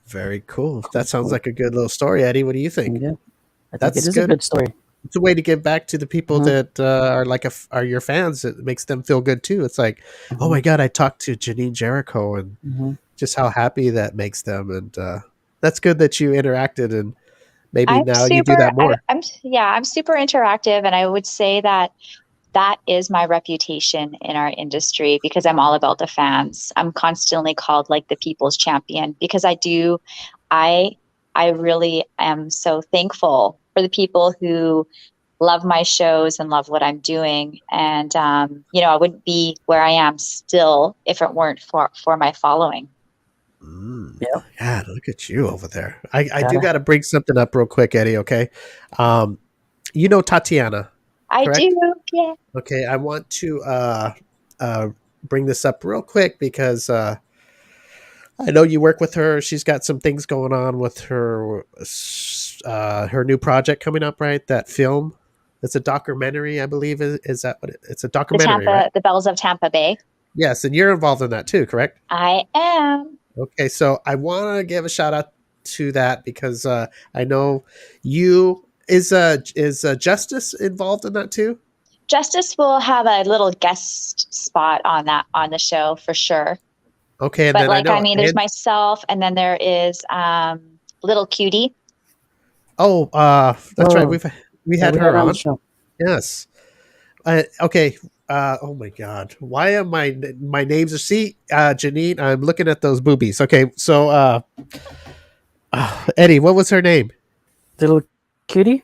Very cool. That sounds like a good little story, Eddie. What do you think? Yeah, I think That's it is good. a good story. It's a way to give back to the people Mhm. that are like are your fans. It makes them feel good too. It's like, oh my god, I talked to Janine Jericho, and just how happy that makes them. And that's good that you interacted, and maybe now you do that more. I'm super interactive, and I would say that that is my reputation in our industry because I'm all about the fans. I'm constantly called like the people's champion because I really am so thankful for the people who love my shows and love what I'm doing. And I wouldn't be where I am still if it weren't for my following. Yeah. God, look at you over there. I do got to bring something up real quick, Eddie. Okay. You know Tatiana, I correct? do, yeah. Okay, I want to bring this up real quick because I know you work with her. She's got some things going on with her new project coming up, right? That film. It's a documentary, I believe. Is that what it's a documentary, right? The Bells of Tampa Bay. Yes, and you're involved in that too, correct? I am. Okay, so I want to give a shout out to that because I know you is Justice involved in that too. Justice will have a little guest spot on the show for sure. Okay, and but then there's myself, and then there is Little Cutie. Oh, that's right. We had her on. Yes. Okay. Oh my God. Why am my names? See, Janine, I'm looking at those boobies. Okay, so Eddie, what was her name? Little Cutie.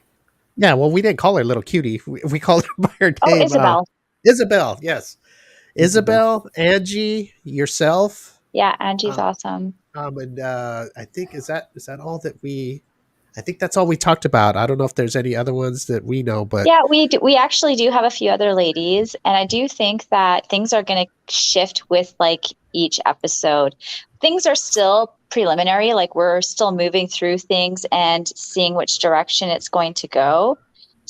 Yeah. Well, we didn't call her Little Cutie. We called her by her name. Isabel. Isabel. Yes. Isabel, Angie, yourself. Yeah, Angie's awesome. And I think is that all that we. I think that's all we talked about. I don't know if there's any other ones that we know, but yeah, we actually do have a few other ladies, and I do think that things are going to shift with like each episode. Things are still preliminary, like we're still moving through things and seeing which direction it's going to go.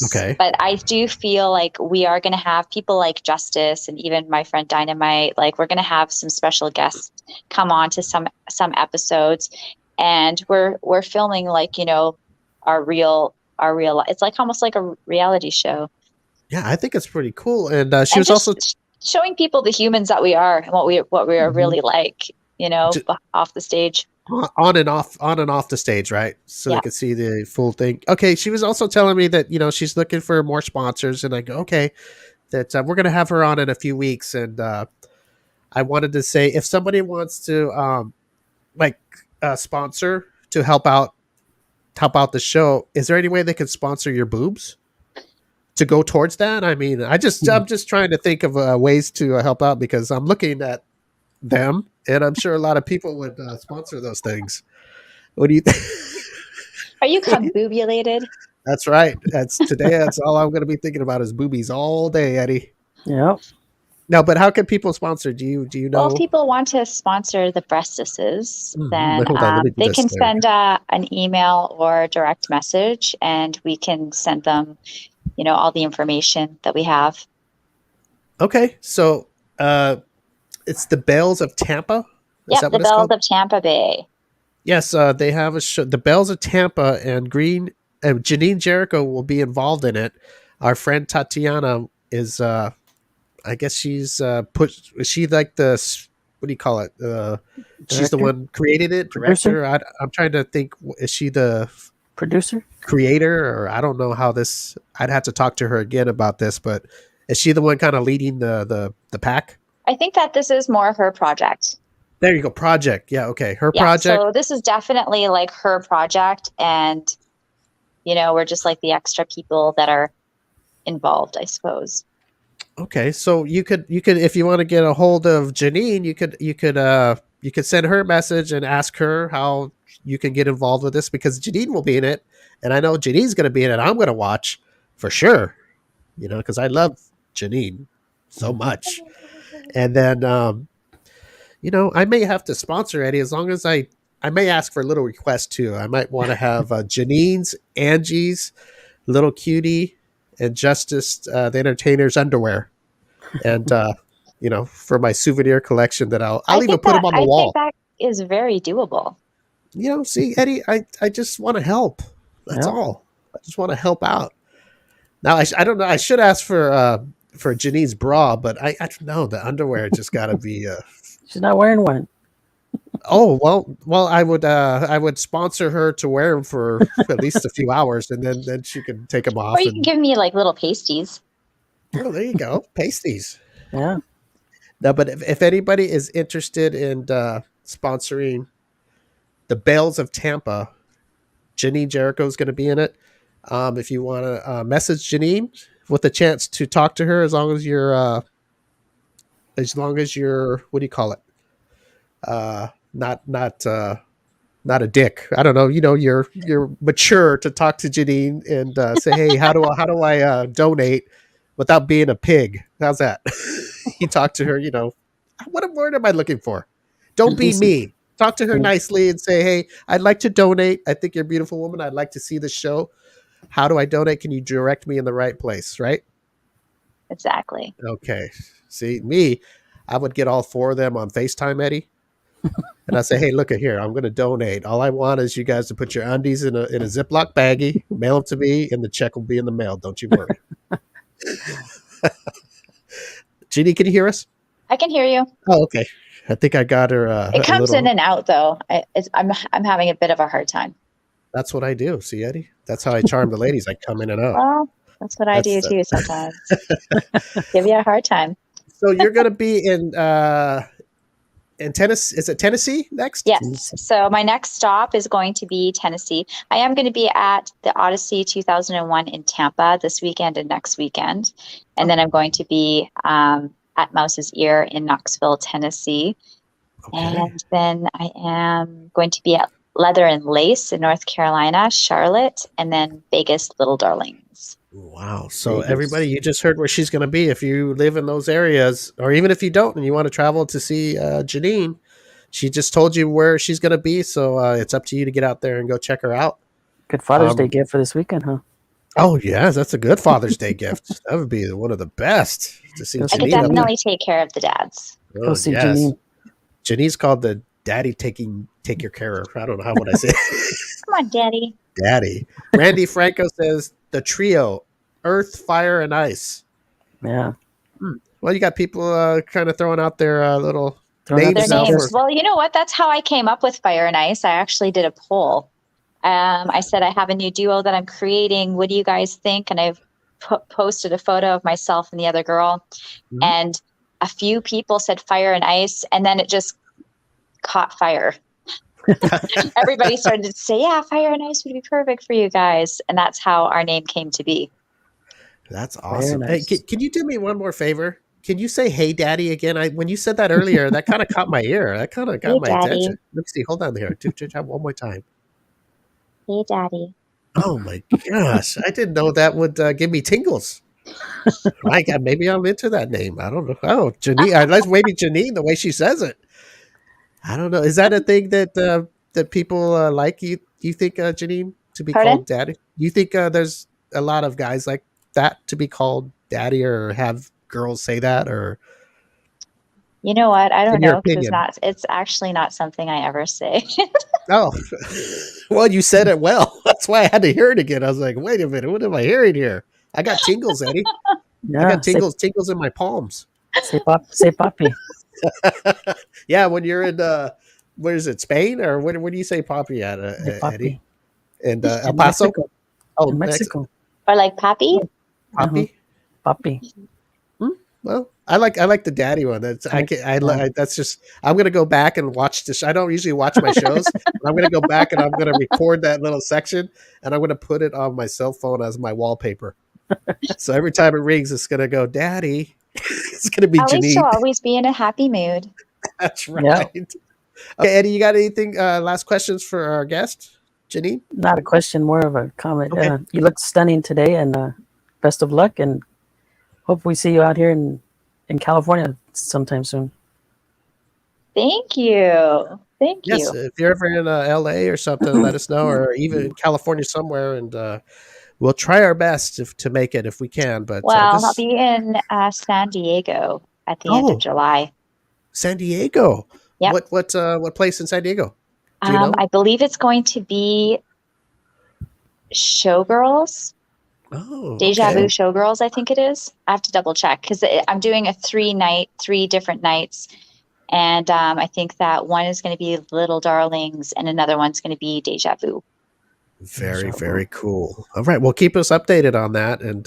Okay. But I do feel like we are going to have people like Justice and even my friend Dynamite. Like we're going to have some special guests come on to some episodes, and we're filming like our real. It's like almost like a reality show. Yeah, I think it's pretty cool, and she was also showing people the humans that we are and what we are really like. Off the stage. On and off the stage, right? So they could see the full thing. Okay, she was also telling me that she's looking for more sponsors, and I go, okay, that we're gonna have her on in a few weeks, and I wanted to say if somebody wants to sponsor to help out the show, is there any way they could sponsor your boobs to go towards that? I mean, I'm just trying to think of ways to help out because I'm looking at them, and I'm sure a lot of people would sponsor those things. What do you think? Are you combobulated? That's right. That's all I'm going to be thinking about is boobies all day, Eddie. Yeah. No, but how can people sponsor? Do you know? Well, if people want to sponsor the breastises, then they can send an email or a direct message, and we can send them, all the information that we have. Okay, so it's the Bells of Tampa. Is that what it's called? The Bells of Tampa Bay. Yes, they have a show, the Bells of Tampa, and Janine Jericho will be involved in it. Our friend Tatiana is, I guess she's is she like the, what do you call it? She's the one created it, director. I'm trying to think. Is she the producer, creator, or I don't know how this? I'd have to talk to her again about this, but is she the one kind of leading the pack? I think that this is more her project. There you go. Project. Yeah. Okay. Her project. So this is definitely like her project. And we're just like the extra people that are involved, I suppose. Okay, so you could if you want to get a hold of Janine, you could send her a message and ask her how you can get involved with this, because Janine will be in it, and I know Janine's going to be in it. I'm going to watch for sure, because I love Janine so much. And then I may have to sponsor Eddie, as long as I may ask for a little request too. I might want to have Janine's, Angie's, Little Cutie, and Justice, the Entertainer's underwear, and for my souvenir collection that I'll even put them on the wall. I think that is very doable. See, Eddie, I just want to help. That's all. I just want to help out. Now, I don't know. I should ask for Janine's bra, but I don't know. The underwear just got to be. She's not wearing one. Oh well, I would sponsor her to wear them for at least a few hours, and then she can take them off. Or you can give me like little pasties. Oh, there you go, pasties. Yeah. No, but if anybody is interested in sponsoring the Belles of Tampa, Janine Jericho is going to be in it. If you want to message Janine with a chance to talk to her, as long as you're what do you call it? Not a dick. I don't know. You're mature to talk to Janine and say, hey, how do I donate without being a pig? How's that? You talk to her. What word am I looking for? Don't be mean. Talk to her nicely and say, hey, I'd like to donate. I think you're a beautiful woman. I'd like to see the show. How do I donate? Can you direct me in the right place? Right? Exactly. Okay. See, me, I would get all four of them on FaceTime, Eddie. And I say, hey, look at here. I'm going to donate. All I want is you guys to put your undies in a Ziploc baggie, mail them to me, and the check will be in the mail. Don't you worry. Jeannie, can you hear us? I can hear you. Oh, okay. I think I got her. It comes in and out, though. I'm having a bit of a hard time. That's what I do. See, Eddie? That's how I charm the ladies. I come in and out. Well, that's what I do too sometimes. Give you a hard time. So you're going to be in Tennessee. Is it Tennessee next? Yes. So my next stop is going to be Tennessee. I am going to be at the Odyssey 2001 in Tampa this weekend and next weekend. And then I'm going to be at Mouse's Ear in Knoxville, Tennessee. Okay. And then I am going to be at Leather and Lace in North Carolina, Charlotte, and then Vegas, Little Darlings. Wow. So everybody, you just heard where she's going to be. If you live in those areas, or even if you don't and you want to travel to see Janine, she just told you where she's going to be. So it's up to you to get out there and go check her out. Good Father's Day gift for this weekend, huh? Oh, yeah. That's a good Father's Day gift. That would be one of the best to see. I could definitely take care of the dads. Go see Janine. Janine's called the daddy take your care of. I don't know how would I say it. Come on, daddy. Daddy. Randy Franco says the trio, Earth, Fire, and Ice. Yeah. Well, you got people kind of throwing out their little names. Well, you know what? That's how I came up with Fire and Ice. I actually did a poll. I said, I have a new duo that I'm creating. What do you guys think? And I've posted a photo of myself and the other girl. Mm-hmm. And a few people said Fire and Ice. And then it just caught fire. Everybody started to say, yeah, Fire and Ice would be perfect for you guys. And that's how our name came to be. That's awesome. Nice. Hey, can you do me one more favor? Can you say, hey, daddy, again? When you said that earlier, that kind of caught my ear. That kind of got my attention. Let me see. Hold on there. One more time. Hey, daddy. Oh, my gosh. I didn't know that would give me tingles. My God, maybe I'm into that name. I don't know. Oh, Janine. I like maybe Janine, the way she says it. I don't know. Is that a thing that people like? You think, Janine, to be called daddy? You think there's a lot of guys like that to be called daddy, or have girls say that? Or you know what? I don't know, because it's actually not something I ever say. Oh, well, you said it well. That's why I had to hear it again. I was like, wait a minute, what am I hearing here? I got tingles, Eddie. Yeah, I got tingles in my palms. Say papi. Yeah, when you're in where is it, Spain, or where do you say papi at, Eddie? And El Paso? Mexico. Oh, Mexico. Or like papi? Papi? Papi. Well, I like the daddy one. That's I can that's just I'm gonna go back and watch this. I don't usually watch my shows, but I'm gonna go back and I'm gonna record that little section and I'm gonna put it on my cell phone as my wallpaper. So every time it rings, it's gonna go, Daddy. It's gonna be At least she'll Janine. always be in a happy mood. That's right. Yeah. Okay, Eddie, you got anything? Last questions for our guest, Janine? Not a question, more of a comment. Okay. You look stunning today, and best of luck, and hope we see you out here in California sometime soon. Thank you. Thank Yes, you. if you're ever in LA or something, let us know, or even in California somewhere, and we'll try our best to make it if we can. But Well, I'll be in San Diego at the end of July. San Diego. Yep. What place in San Diego? Do you know? I believe it's going to be Showgirls. Oh, Deja Vu Showgirls, I think it is. I have to double check because I'm doing a 3 different nights. And I think that one is going to be Little Darlings and another one's going to be Deja Vu. Very, very cool. All right. Well, keep us updated on that. And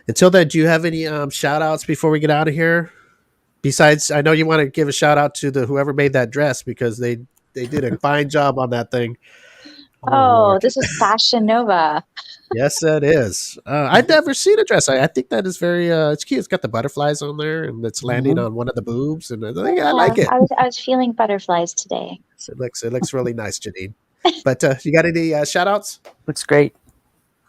until then, do you have any shout outs before we get out of here? Besides, I know you want to give a shout out to whoever made that dress because they did a fine job on that thing. Oh, this is Fashion Nova. Yes, it is. I've never seen a dress. I think that is very it's cute. It's got the butterflies on there and it's landing on one of the boobs. And I like it. I was feeling butterflies today. So it looks really nice, Janine. But you got any shout outs? Looks great.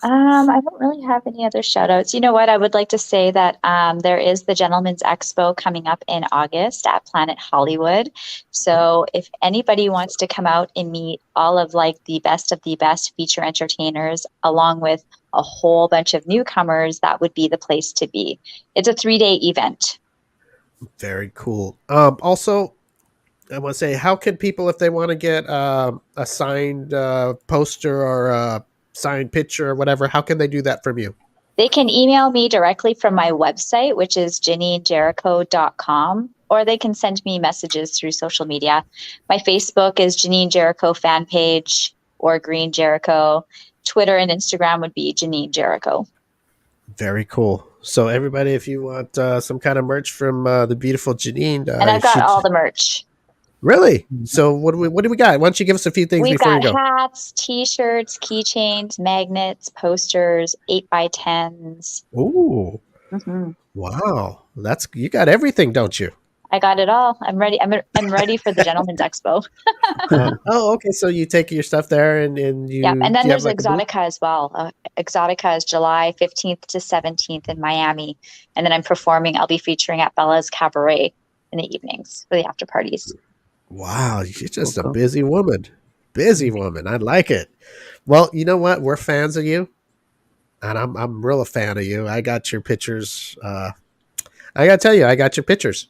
I don't really have any other shout outs. You know what? I would like to say that there is the Gentleman's Expo coming up in August at Planet Hollywood. So if anybody wants to come out and meet all of the best feature entertainers, along with a whole bunch of newcomers, that would be the place to be. It's a 3-day event. Very cool. Also, I want to say, how can people, if they want to get a signed poster or a signed picture or whatever, how can they do that from you? They can email me directly from my website, which is JanineJericho.com, or they can send me messages through social media. My Facebook is Janine Jericho fan page or Green Jericho. Twitter and Instagram would be Janine Jericho. Very cool. So everybody, if you want some kind of merch from the beautiful Janine. And I've got all the merch. Really? So what do we got? Why don't you give us a few things before you go? We've got hats, t-shirts, keychains, magnets, posters, 8x10s. Ooh. Mm-hmm. Wow. You got everything, don't you? I got it all. I'm ready. I'm ready for the Gentleman's Expo. Okay. So you take your stuff there and you. Yeah, and then there's Exotica as well. Exotica is July 15th to 17th in Miami, and then I'll be featuring at Bella's Cabaret in the evenings for the after parties. Wow, you're just a busy woman. Busy woman. I like it. Well, you know what? We're fans of you, and I'm real a fan of you. I got your pictures. I gotta tell you, I got your pictures.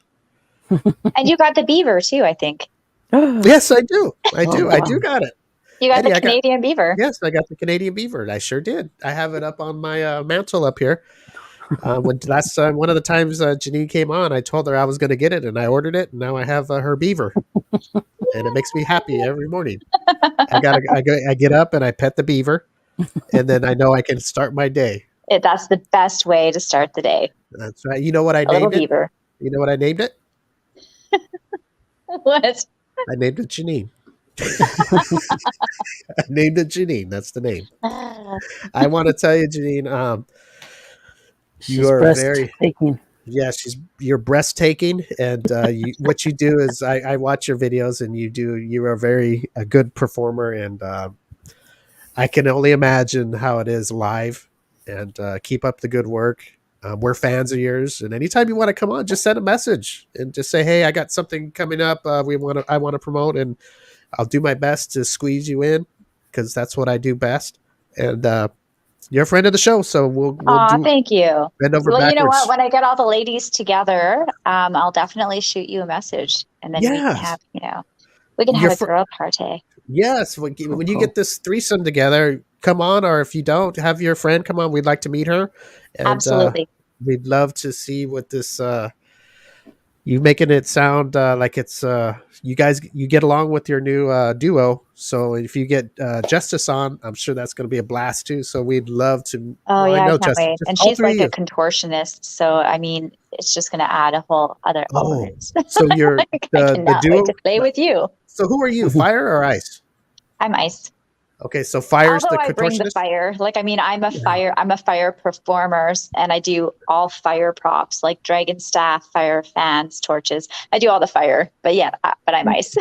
And you got the beaver too, I think. Yes, I do. I do. Wow. I do got it. You got the Canadian beaver. Yes, I got the Canadian beaver. I sure did. I have it up on my mantle up here. When last time, one of the times Janine came on, I told her I was going to get it, and I ordered it, and now I have her beaver, and it makes me happy every morning. I get up and I pet the beaver, and then I know I can start my day. That's the best way to start the day. That's right. You know what I named it? Beaver. You know what I named it? What? I named it Janine. I named it Janine. That's the name. I want to tell you, Janine. You are very you're breathtaking, and what you do is I watch your videos, and you are a good performer, and I can only imagine how it is live. And keep up the good work. We're fans of yours, and anytime you want to come on, just send a message and just say, "Hey, I got something coming up. I want to promote, and I'll do my best to squeeze you in because that's what I do best." And you're a friend of the show, so we'll thank you. Bend over well, backwards. You know what? When I get all the ladies together, I'll definitely shoot you a message, and then we can have a girl party. Yes, when you get this threesome together, come on, or if you don't, have your friend come on. We'd like to meet her. And, absolutely. We'd love to see what this You making it sound like it's you guys you get along with your new duo. So if you get Justice on, I'm sure that's going to be a blast too. So we'd love to. Oh Well, I yeah, I know can't Justice, wait. just And all she's three like of a you. contortionist, so I mean, it's just going to add a whole other Oh, element. so you're I the cannot wait duo. to play with you. So who are you, fire or ice? I'm ice. Okay, so fire's Although the I bring the contortionist. fire, like I mean, Yeah. I'm a fire performer, and I do all fire props, like dragon staff, fire fans, torches. I do all the fire, but yeah, but I'm ice.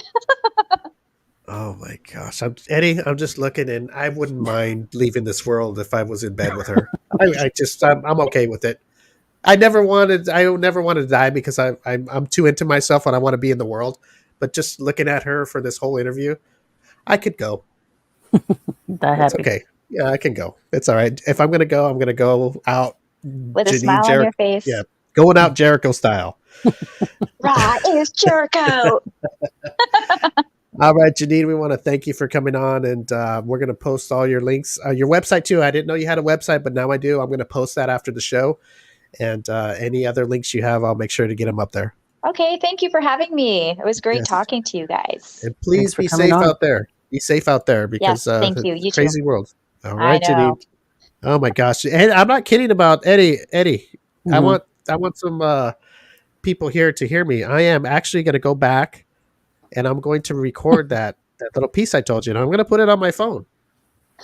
Oh my gosh, Eddie. I'm just looking, and I wouldn't mind leaving this world if I was in bed with her. I'm okay with it. I never wanted to die because I'm too into myself and I want to be in the world. But just looking at her for this whole interview, I could go. That It's happy. okay. Yeah, I can go. It's all right. If I'm gonna go, I'm gonna go out With a Janine smile on your Jericho. face. Yeah, going out Jericho style. Right, is Jericho. All right, Janine, we want to thank you for coming on, and we're going to post all your links, your website too. I didn't know you had a website, but now I do. I'm going to post that after the show, and any other links you have, I'll make sure to get them up there. Okay, thank you for having me. It was great Yes. talking to you guys. And please Thanks for be coming safe on. out there. Be safe out there because Yes, thank you. it's You a crazy too. world. All I right, know. Janine. Oh my gosh, and I'm not kidding about Eddie. Eddie, I Mhm. want some people here to hear me. I am actually going to go back, and I'm going to record that little piece I told you, and I'm going to put it on my phone.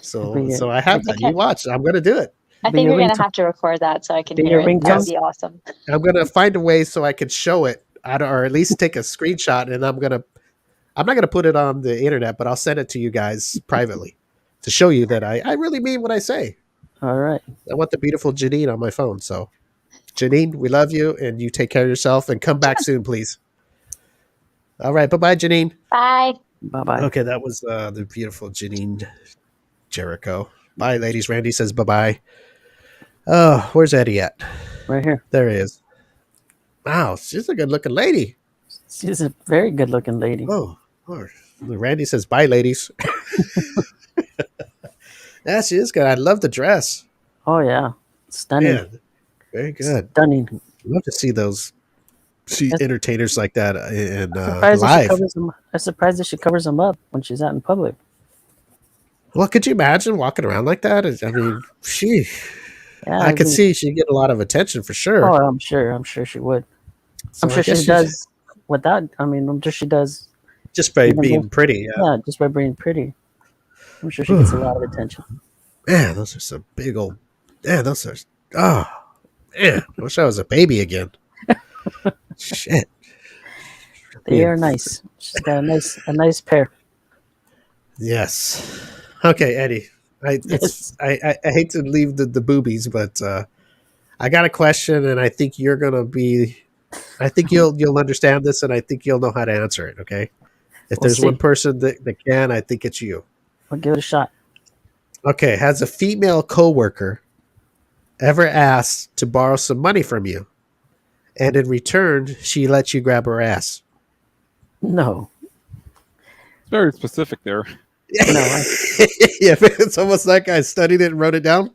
So I have that. Okay. You watch. I'm going to do it. I Be think your you're going to ringtone. have to record that so I can Be hear your it. That would ringtone. be awesome. I'm going to find a way so I can show it, or at least take a screenshot, and I'm not going to put it on the internet, but I'll send it to you guys privately to show you that I really mean what I say. All right. I want the beautiful Janine on my phone. So, Janine, we love you, and you take care of yourself, and come back soon, please. All right. Bye-bye, Janine. Bye. Bye bye. Okay, that was the beautiful Janine Jericho. Bye, ladies. Randy says bye-bye. Oh, where's Eddie at? Right here. There he is. Wow, she's a good-looking lady. She's a very good looking lady. Oh, Lord. Randy says bye, ladies. Yeah, she is good. I love the dress. Oh yeah. Stunning. Man, very good. Stunning. Love to see those entertainers like that in Surprised live. I'm surprised that she covers them up when she's out in public. Well, could you imagine walking around like that? I mean, Yeah, I could see she'd get a lot of attention for sure. Oh, I'm sure she would. So I'm I sure guess she does without. I mean, I'm sure she does. just by even being though- pretty. Yeah. Yeah, just by being pretty. I'm sure she gets a lot of attention. Man, those are some big old. Man, those are. Oh, man, I wish I was a baby again. Shit. They Yeah. are nice. She's got a nice pair. Yes. Okay, Eddie. I hate to leave the boobies, but I got a question, and I think you're gonna be. I think you'll understand this, and I think you'll know how to answer it. Okay. If We'll there's see. one person that can, I think it's you. I'll give it a shot. Okay. Has a female coworker ever asked to borrow some money from you, and in return, she lets you grab her ass? No, It's very specific there. no, Yeah, it's almost like I studied it and wrote it down.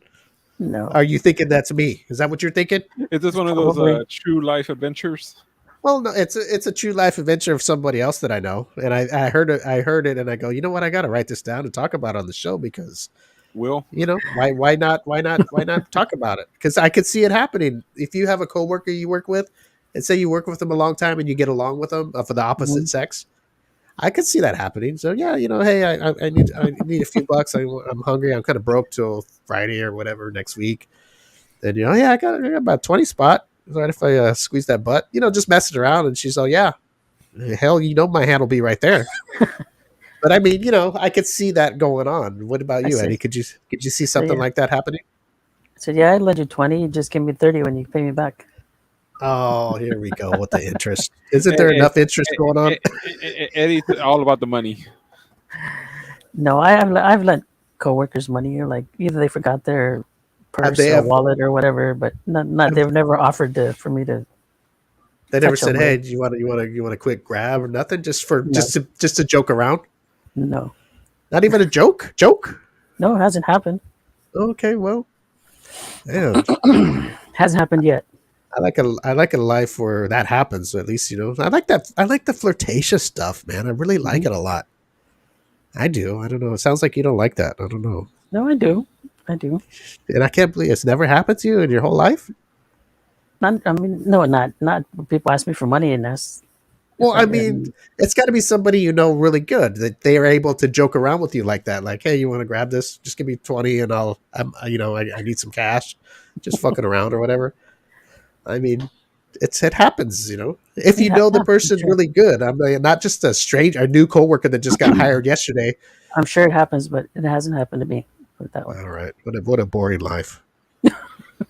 no. Are you thinking that's me? Is that what you're thinking? Is this one of those Probably. true life adventures? Well, no, it's a true life adventure of somebody else that I know, and I heard it, and I go, you know what? I got to write this down and talk about it on the show because Will? why not talk about it? Because I could see it happening. If you have a coworker you work with, and say you work with them a long time and you get along with them for the opposite sex, I could see that happening. So yeah, hey, I need a few bucks. I'm hungry. I'm kind of broke till Friday or whatever next week. Then yeah, I got about 20 spot. Right if I squeeze that butt, just messing around, and she's all, yeah, hell, my hand will be right there. But I mean, I could see that going on. What about you, see. Eddie? Could you see something Yeah. like that happening? I said, yeah, I'd lend you 20. You just give me 30 when you pay me back. Oh, here we go with the interest. Isn't there enough interest going on? Eddie's all about the money. No, I've lent coworkers money. Or like either they forgot their purse they or ever- wallet or whatever, but not they've never offered for me to. They never touch said, them, "Hey, right? do you want a quick grab or nothing?" Just for No. just to joke around. No, Not even a joke. Joke. no, it hasn't happened. Okay, well, yeah. Hasn't happened yet. I like a life where that happens. At least I like that. I like the flirtatious stuff, man. I really like it a lot. I do. I don't know. It sounds like you don't like that. I don't know. No, I do. I do. And I can't believe it's never happened to you in your whole life. Not. I mean, no, not. People ask me for money, and that's. Well, I mean, it's got to be somebody really good that they are able to joke around with you like that. Like, hey, you want to grab this? Just give me 20, and I need some cash. Just fucking around or whatever. I mean, it happens. If you know the person really good. I'm not just a new coworker that just got hired yesterday. I'm sure it happens, but it hasn't happened to me. Put it that way. All right, what a boring life.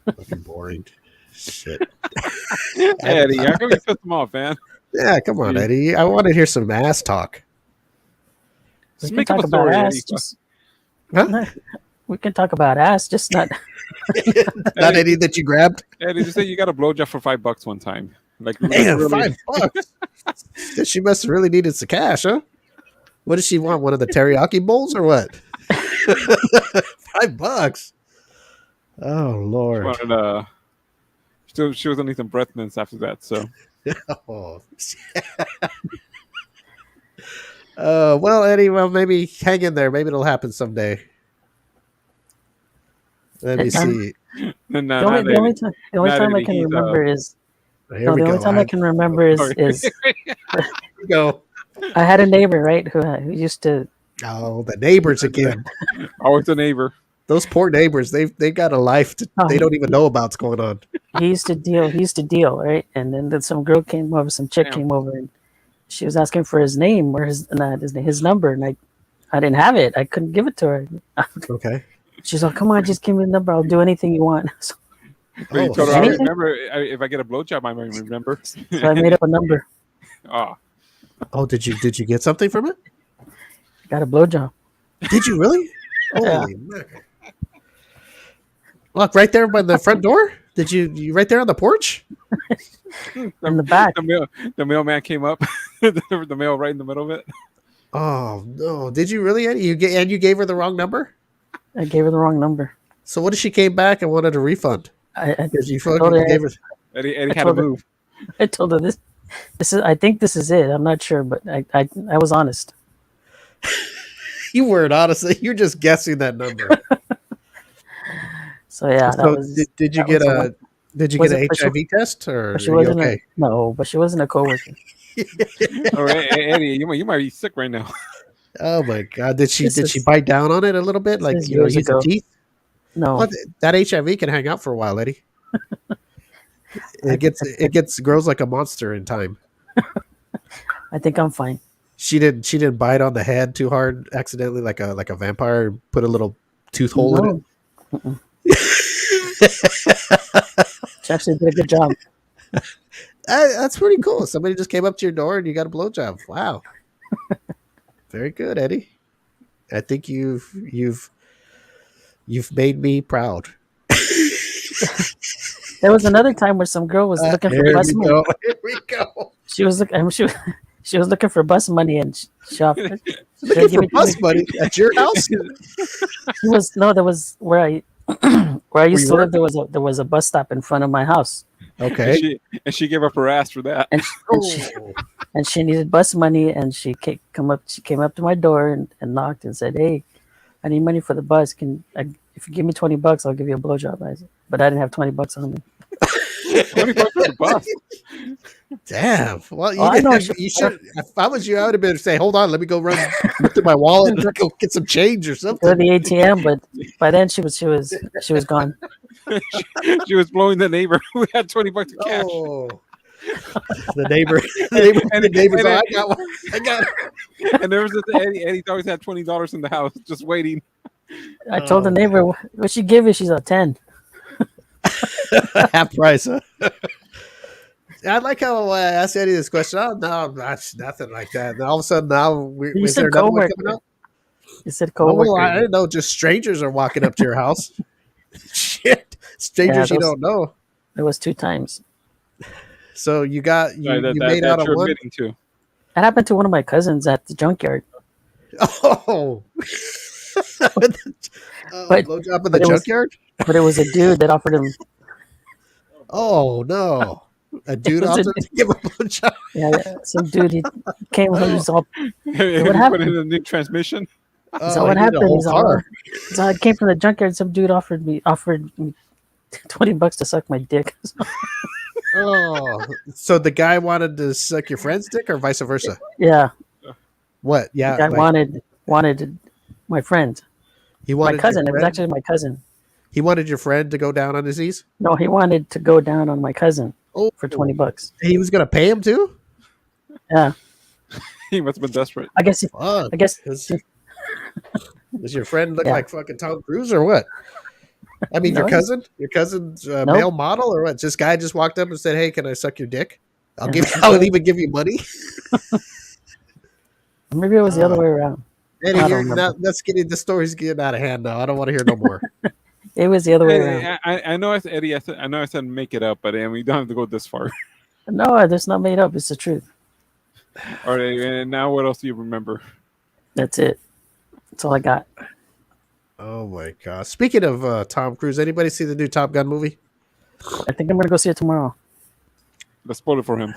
Fucking boring shit. Eddie, how come you put them off, man? Yeah, come on, Eddie. I want to hear some ass talk. We can talk about ass. We can talk about ass, just not. Not any that you grabbed. Eddie, just say you got a blowjob for $5 one time. Like, damn, really... $5. She must have really needed some cash, huh? What does she want? One of the teriyaki bowls or what? $5. Oh Lord. She was only some breath mints after that, so. Oh. Well, Eddie, maybe hang in there. Maybe it'll happen someday. Let me see. The only time I can remember is go. I had a neighbor, right, who used to. Oh, the neighbors again. Always a neighbor. Those poor neighbors. They got a life they don't even know about what's going on. He used to deal, right? And then some girl came over, some chick came over, and she was asking for his name or his number, and I didn't have it. I couldn't give it to her. Okay. She's like, "Come on, just give me the number. I'll do anything you want." So, you told her, I remember. If I get a blowjob, I might remember. So I made up a number. Oh, did you get something from it? Got a blowjob. Did you really? Holy mackerel. Look, right there by the front door? Did you right there on the porch? In the back. The mailman came up. The mail right in the middle of it. Oh no! Did you really? You gave her the wrong number? I gave her the wrong number. So what if she came back and wanted a refund? Eddie had to move. I told her this is. I think this is it. I'm not sure, but I was honest. You weren't honest. You're just guessing that number. So yeah. Did you get an HIV test or she wasn't okay? But she wasn't a coworker. Oh, Eddie, you might be sick right now. Oh my God! Did she bite down on it a little bit, like use her teeth? No, well, that HIV can hang out for a while, Eddie. It grows like a monster in time. I think I'm fine. She didn't bite on the head too hard accidentally, like a vampire. Put a little tooth hole in it. She actually did a good job. That's pretty cool. Somebody just came up to your door and you got a blowjob. Wow. Very good, Eddie. I think you've made me proud. There was another time where some girl was looking for bus money. Here we go. She was looking for bus money and shop. Looking for bus money at your house? There was where I used to live. There was a bus stop in front of my house. Okay. And she gave up her ass for that. And she needed bus money, and she came up to my door and knocked and said, "Hey, I need money for the bus. If you give me $20, I'll give you a blowjob." But I didn't have $20 on me. $20 for the bus. Damn. Well, you should. If I was you, I would have been say, "Hold on, let me go run through my wallet and go get some change or something." Go to the ATM, but by then she was gone. She was blowing the neighbor who had $20 of cash. Oh. The neighbor's I got one. I got it. And there was Eddie always had $20 in the house just waiting. I told the neighbor, what she give you? She's a 10. Half price, huh? I like how I asked Eddie this question. Oh, no, nothing like that. And all of a sudden now, is there another one coming up? You said coworker. Oh, I didn't know. Just strangers are walking up to your house. Shit. Strangers you don't know. There was 2 times. So you made out of one? To. That happened to one of my cousins at the junkyard. Oh. Blowjob in the junkyard? But it was a dude that offered him. Oh no! A dude was offered to give a blowjob. Yeah, some dude he came home. He's all. Have What you put happened? in a new transmission? He's Oh, all, he what needed a happened? whole car. He's all, I came from the junkyard. Some dude offered me $20 to suck my dick. Oh, so the guy wanted to suck your friend's dick, or vice versa? Yeah, What? the Yeah, guy like wanted my friend, he my wanted cousin. your It was friend. actually my cousin. He wanted your friend to go down on his knees. No, he wanted to go down on my cousin Oh, for $20. he was gonna pay him too. Yeah, He must have been desperate. I guess. Fuck. I guess. Does your friend look Yeah. like fucking Tom Cruise or what? I mean, No, your cousin's Nope. male model or what? This guy just walked up and said, "Hey, can I suck your dick? I'll even give you money." Maybe it was the other way around. Eddie, I don't remember. let's get it. The story's getting out of hand now. I don't want to hear no more. It was the other way around. I know I said Eddie. I know I said make it up, but we don't have to go this far. No, that's not made up. It's the truth. All right, and now what else do you remember? That's it. That's all I got. Oh my god! Speaking of Tom Cruise, anybody see the new Top Gun movie? I think I'm gonna go see it tomorrow. Let's spoil it for him.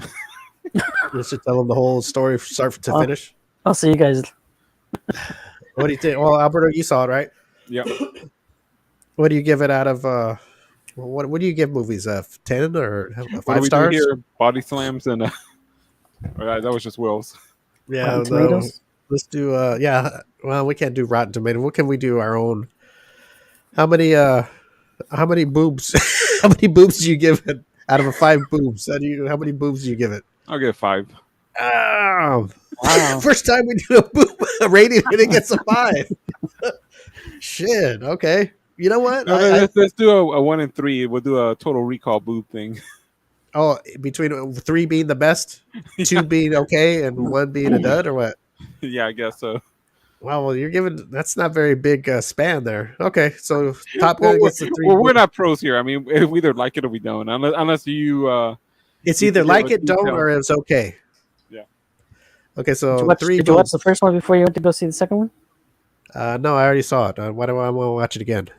Let's just tell him the whole story, start to Oh. finish. I'll see you guys. What do you think? Well, Alberto, you saw it, right? Yeah. What do you give it out of? What do you give movies? 10 or What do 5 we stars? do here? Body slams and that was just Will's. Yeah, Rotten no, Tomatoes? let's do. Yeah, well, we can't do Rotten Tomato. What can we do? Our own. How many boobs? How many boobs do you give it out of a 5 boobs? How many boobs do you give it? I'll give it 5. Oh, Wow. first time we do a boob rating and it gets a 5. Shit. Okay. You know what? No, let's do a 1 and 3. We'll do a total recall boob thing. Between 3 being the best, 2 being okay, and 1 being a dud, or what? Yeah, I guess so. Well, you're giving that's not very big span there. Okay, so Top Gun gets the 3. Well, we're not pros here. I mean, we either like it or we don't. Unless you. It's you either give like us it, don't, details. or it's okay. Yeah. Okay, so Did you watch the first one before you went to go see the second one? No, I already saw it. Why do I want to watch it again?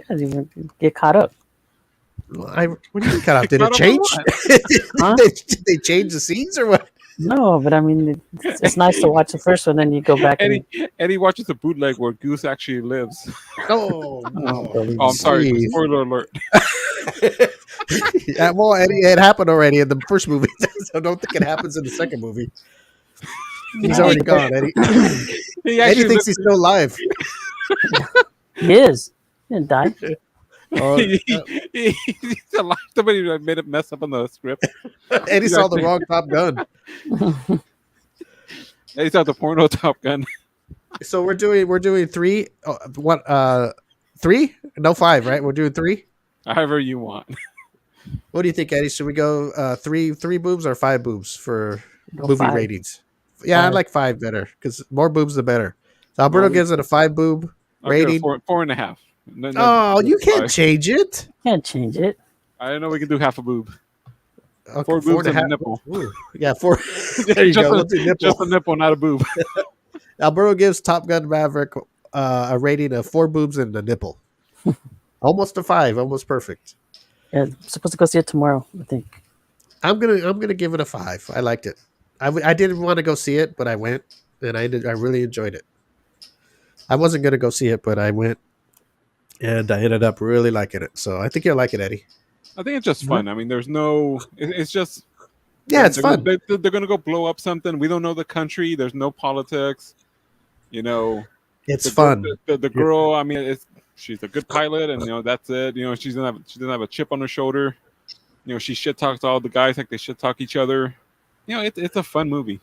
Yeah, you get caught up. What do you mean cut off? Did it Caught up change? Huh? Did they change the scenes or what? No, but I mean, it's nice to watch the first one, then you go back and Eddie watches a bootleg where Goose actually lives. Oh, no. believe Oh, I'm sorry. Jeez. Spoiler alert. Yeah, well, Eddie, it happened already in the first movie, so I don't think it happens in the second movie. He's already gone, Eddie. He Eddie actually thinks he's still alive. he is. He didn't die. Oh, he's alive. Somebody made a mess up on the script. Eddie saw the wrong Top Gun. He saw the porno Top Gun. So we're doing 3. What? 3? No, 5, right? We're doing 3. However you want. What do you think, Eddie? Should we go 3 boobs or 5 boobs for Go movie 5. ratings? Yeah, I 5. like 5 better because more boobs the better. So Alberto gives it a 5 boob I'll give it rating. 4.5. Oh, you can't change it. Can't change it. I don't know. We can do half a boob. Okay, 4 boobs and a 4.5. nipple. Ooh, yeah, 4. There you just go. A, Let's do nipple. just a nipple, not a boob. Alberto gives Top Gun Maverick a rating of 4 boobs and a nipple. Almost a 5, almost perfect. Yeah, I'm supposed to go see it tomorrow, I think. I'm gonna give it a 5. I liked it. I didn't want to go see it, but I went and I really enjoyed it. I wasn't gonna go see it, but I went and I ended up really liking it. So I think you'll like it, Eddie. I think it's just fun. I mean, there's no. It's just. Yeah, it's they're fun. They're going to go blow up something. We don't know the country. There's no politics. You know. It's fun. The girl. I mean, she's a good pilot, and that's it. She doesn't have a chip on her shoulder. She shit talks all the guys like they shit talk each other. It's a fun movie.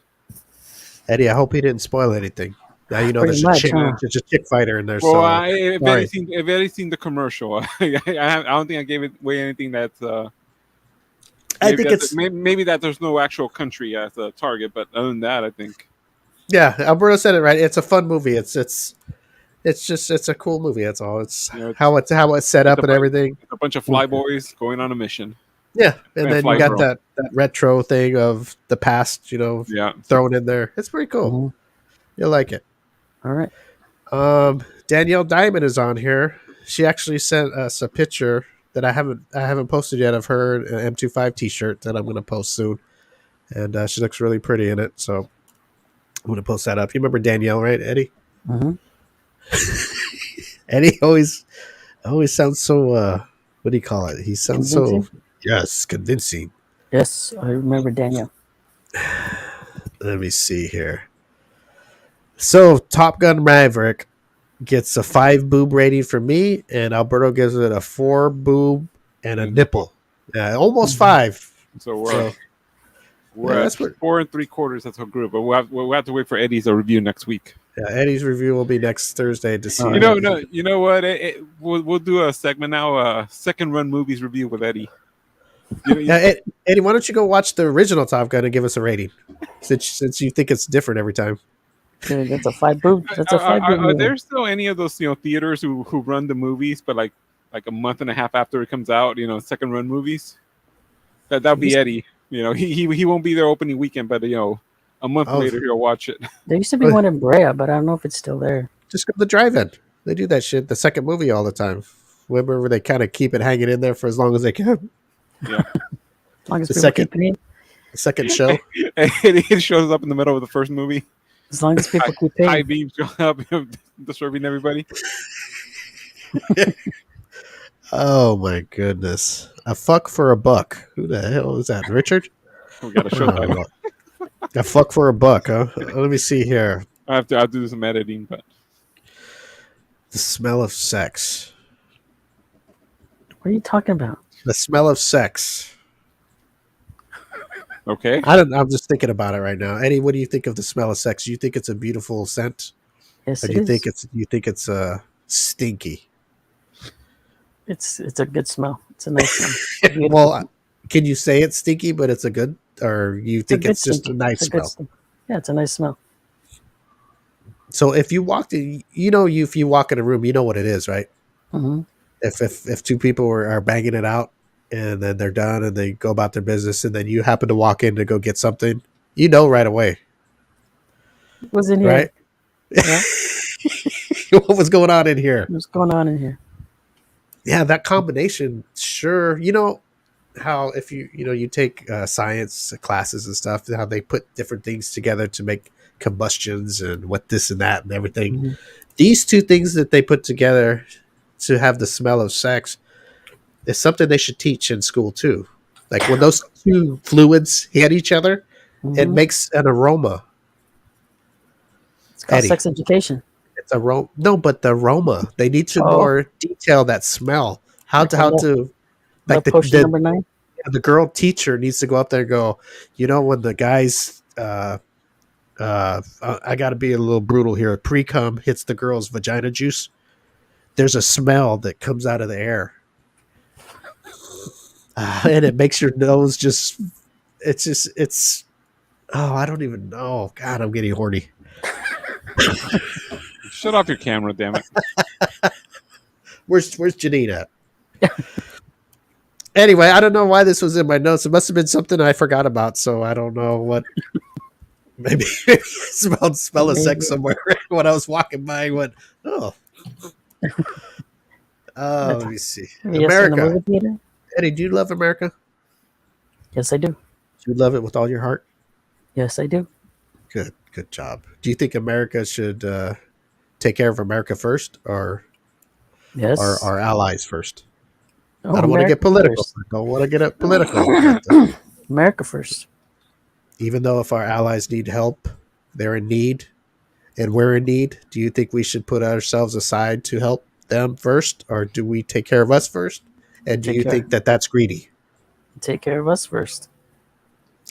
Eddie, I hope he didn't spoil anything. Now you know Pretty there's much, a huh? chick fighter in there. Well, So I've sorry. already seen the commercial. I don't think I gave it away anything that's. I think it's maybe that there's no actual country as a target, but other than that, I think. yeah. Alberto said it right. It's a fun movie. It's a cool movie. That's all. It's how it's set up and everything. It's a bunch of flyboys going on a mission. Yeah, and And then Fly you got Girl. that retro thing of the past. Yeah. Thrown in there. It's pretty cool. Mhm. You'll like it. All right. Danielle Diamond is on here. She actually sent us a picture that I haven't posted yet of her an M25 T-shirt that I'm going to post soon, and she looks really pretty in it. So I'm going to post that up. You remember Danielle, right, Eddie? Mm-hmm. Eddie always sounds so. What do you call it? He sounds Convincing? so convincing. Yes, I remember Daniel. Let me see here. So Top Gun Maverick gets a 5 boob rating from me, and Alberto gives it a 4 boob and a nipple. Yeah, almost 5. So we're Yeah, at 4 3/4 as a group, but we'll have to wait for Eddie's review next week. Yeah, Eddie's review will be next Thursday to see. You know what? We'll do a segment now, second run movies review with Eddie. Eddie, why don't you go watch the original Top Gun and give us a rating, since you think it's different every time. Dude, that's a 5 boob. That's a 5 boob. Are there still any of those theaters who run the movies, but like a month and a half after it comes out, second run movies? That'll be Eddie. He won't be there opening weekend, but a month later he'll watch it. There used to be one in Brea, but I don't know if it's still there. Just go to the drive-in. They do that shit. The second movie all the time. Whenever they kind of keep it hanging in there for as long as they can. Yeah. As long as people keep paying. The second show. It shows up in the middle of the first movie. As long as people keep paying. High beams show up, disturbing everybody. Oh my goodness! A fuck for a buck. Who the hell is that? Richard? We got to show that. A fuck for a buck, huh? Let me see here. I'll do some editing, but the smell of sex. What are you talking about? The smell of sex. Okay. I'm just thinking about it right now. Eddie, what do you think of the smell of sex? Do you think it's a beautiful scent? Yes, or do you think it's stinky? It's a good smell. It's a nice smell. Well, can you say it's stinky, but it's a good, or you think it's just a nice smell? Yeah, it's a nice smell. So if you walked in, if you walk in a room, you know what it is, right? Mm-hmm. If two people are banging it out and then they're done and they go about their business and then you happen to walk in to go get something, you know right away. What's in here? Right? Yeah. What was going on in here? What's going on in here? Yeah, that combination, sure. You know how if you take science classes and stuff, how they put different things together to make combustions and what this and that and everything. Mm-hmm. These two things that they put together to have the smell of sex is something they should teach in school too. Like when those two fluids hit each other, it makes an aroma. It's called sex education. It's aroma. No, but the aroma. They need to more detail that smell. How to like potion number 9. The girl teacher needs to go up there and go, when the guys I got to be a little brutal here. Pre-cum hits the girl's vagina juice. There's a smell that comes out of the air. And it makes your nose I don't even know. God, I'm getting horny. Shut off your camera, damn it. Where's Janine at? Anyway, I don't know why this was in my notes. It must have been something I forgot about, so I don't know what. Maybe I smell of sex somewhere when I was walking by. I went, oh. Let me see. America. Eddie, do you love America? Yes, I do. Do you love it with all your heart? Yes, I do. Good job. Do you think America should take care of America first, or our allies first? I don't want to get political. I don't want to get political. America first. Even though if our allies need help, they're in need, and we're in need, do you think we should put ourselves aside to help them first, or do we take care of us first? And do you think that that's greedy? Take care of us first.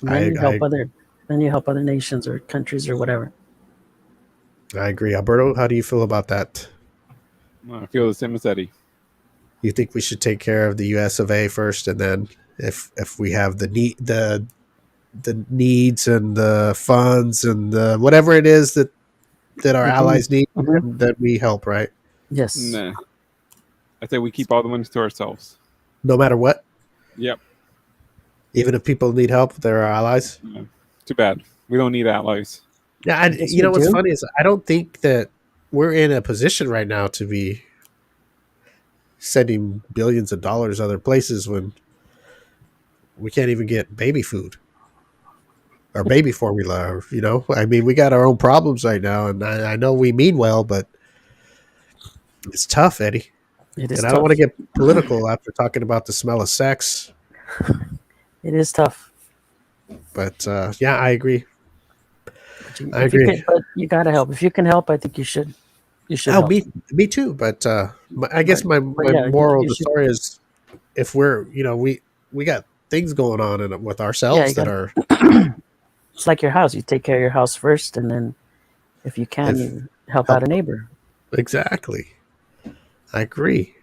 And then you help other nations or countries or whatever. I agree. Alberto, how do you feel about that? I feel the same as Eddie. You think we should take care of the U.S. of A. first, and then if we have the needs and the funds and the whatever it is that our allies need, that we help, right? Yes. Nah. I say we keep all the money to ourselves. No matter what? Yep. Even if people need help, they're our allies? Yeah. Too bad. We don't need allies. Yeah, what's funny is I don't think that we're in a position right now to be sending billions of dollars other places when we can't even get baby food or baby formula? Or, I mean, we got our own problems right now, and I know we mean well, but it's tough, Eddie. It is And I tough. don't want to get political after talking about the smell of sex. It is tough. But yeah, I agree. I If you agree. can, but you gotta help. If you can help, I think you should. You should. Oh, Help. me too. But I guess my yeah, moral you of the should- story is, if we're we got things going on with ourselves you that got- are It's like your house. You take care of your house first, and then, if you can, you help out a neighbor. exactly. I agree.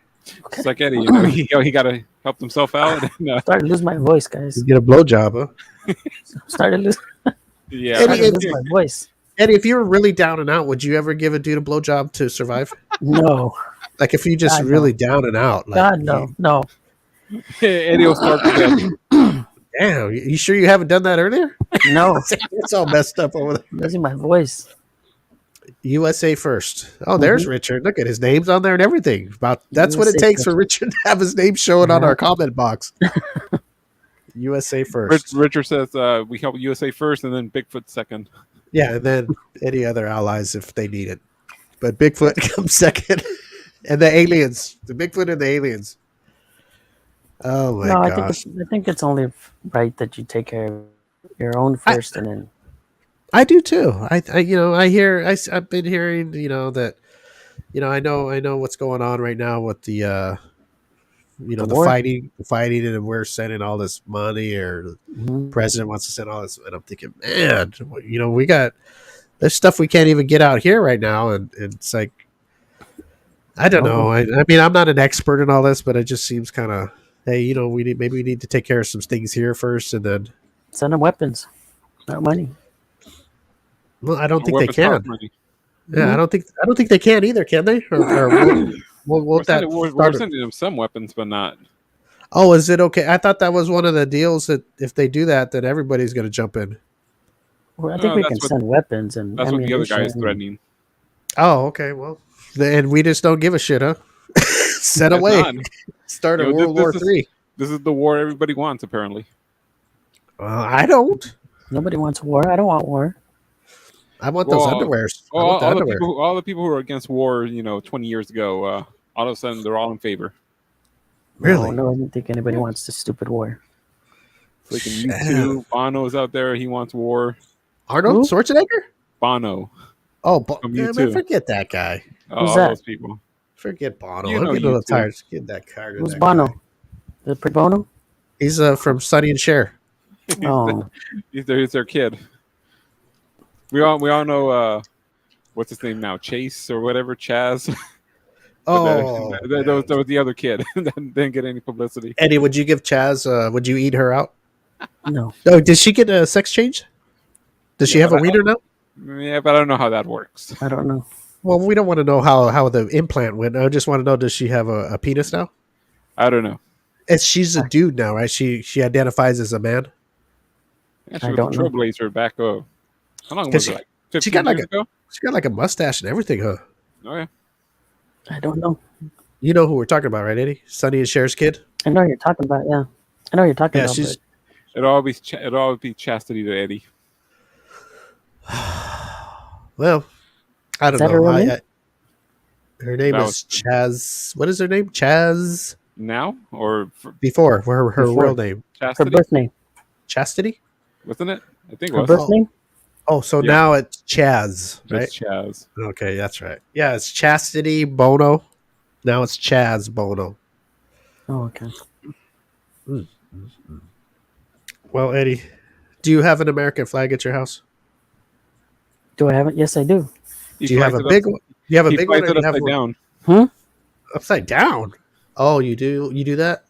It's like Eddie, he got to help himself out. And, Started to lose my voice, guys. You get a blowjob, huh? Started to yeah, Eddie, lose my voice. Eddie, if you were really down and out, would you ever give a dude a blowjob to survive? No, Like if you just God, no. really down and out, like God, no, no. Eddie will start to death. damn, you sure you haven't done that earlier? No, It's all messed up over there. losing my voice. USA first. Oh, there's Richard. Look at his name's on there and everything. That's what it USA takes first. for Richard to have his name showing on Yeah. our comment box. USA first. Richard says we help USA first, and then Bigfoot second. Yeah, and then any other allies if they need it. But Bigfoot comes second. And the aliens. The Bigfoot and the aliens. Oh my No, gosh. I think it's only right that you take care of your own first, and then I do too. I've been hearing, that, I know what's going on right now with the the war? fighting, and we're sending all this money, or the Mhm. president wants to send all this, and I'm thinking, man, we got there's stuff we can't even get out here right now, and it's like, I don't know. I mean, I'm not an expert in all this, but it just seems kind of, hey, we need to take care of some things here first, and then, send them weapons, not money. well, I don't think they Weapons can. cost money. Yeah, I don't think they can either, can they? Or We're won't that sending, start we're sending them some weapons, but not. Oh, is it okay? I thought that was one of the deals that if they do that, then everybody's going to jump in. Well, I No, think we that's can what- send weapons and That's what the other guy is ammunition. threatening. Oh, okay. Well, and we just don't give a shit, huh? Send It's away. not. Start a You know, World War this III. This is the war everybody wants, apparently. I don't. Nobody wants war. I don't want war. I want Well, those underwears. I All, want the all the underwear. all the people who are against war, 20 years ago, all of a sudden they're all in favor. Really? No, I don't think anybody wants this stupid war. Freaking Damn. YouTube, Bono's out there. He wants war. Arnold Who? Schwarzenegger? Bono. Oh, From man, U2. forget that guy. Who's All that? those people. Forget Bono. You I'm know getting a little U2. tired. Get that card. Who's Bono? The pro bono? He's from Sonny and Cher. Oh, He's their kid. We all know what's his name now, Chase or whatever, Chaz. Oh, that was the other kid. That didn't get any publicity. Eddie, would you give Chaz? Would you eat her out? no. Oh, did she get a sex change? Does she Yeah, have a but wiener now? Yeah, but I don't know how that works. I don't know. Well, we don't want to know how the implant went. I just want to know, does she have a penis now? I don't know. She's a dude now, right? She identifies as a man. Yeah, she I was don't a know. trailblazer back. How long Cause was she- it? Like 15 she got like years ago? She got like a mustache and everything, huh? Oh yeah. I don't know. You know who we're talking about, right, Eddie? Sonny and Cher's kid. I know what you're talking about. Yeah, I know what you're talking Yeah, about. she's. It'll always be chastity to Eddie. Well, I don't Is that her know. real name? Her name That is Chaz. What is her name? Chaz. Now or for Before her Before. real name, Her chastity? birth name. Chastity. Wasn't it? I think it Her was. birth name. Oh, so Yeah. now it's Chaz, right? Just Chaz. Okay, that's right. Yeah, it's Chastity Bono. Now it's Chaz Bono. Oh, okay. Well, Eddie, do you have an American flag at your house? Do I have it? Yes, I do. He Do you have flies a it big one? Do you have a He big one? flies Or it do you have upside one down. upside down? Oh, you do. You do that?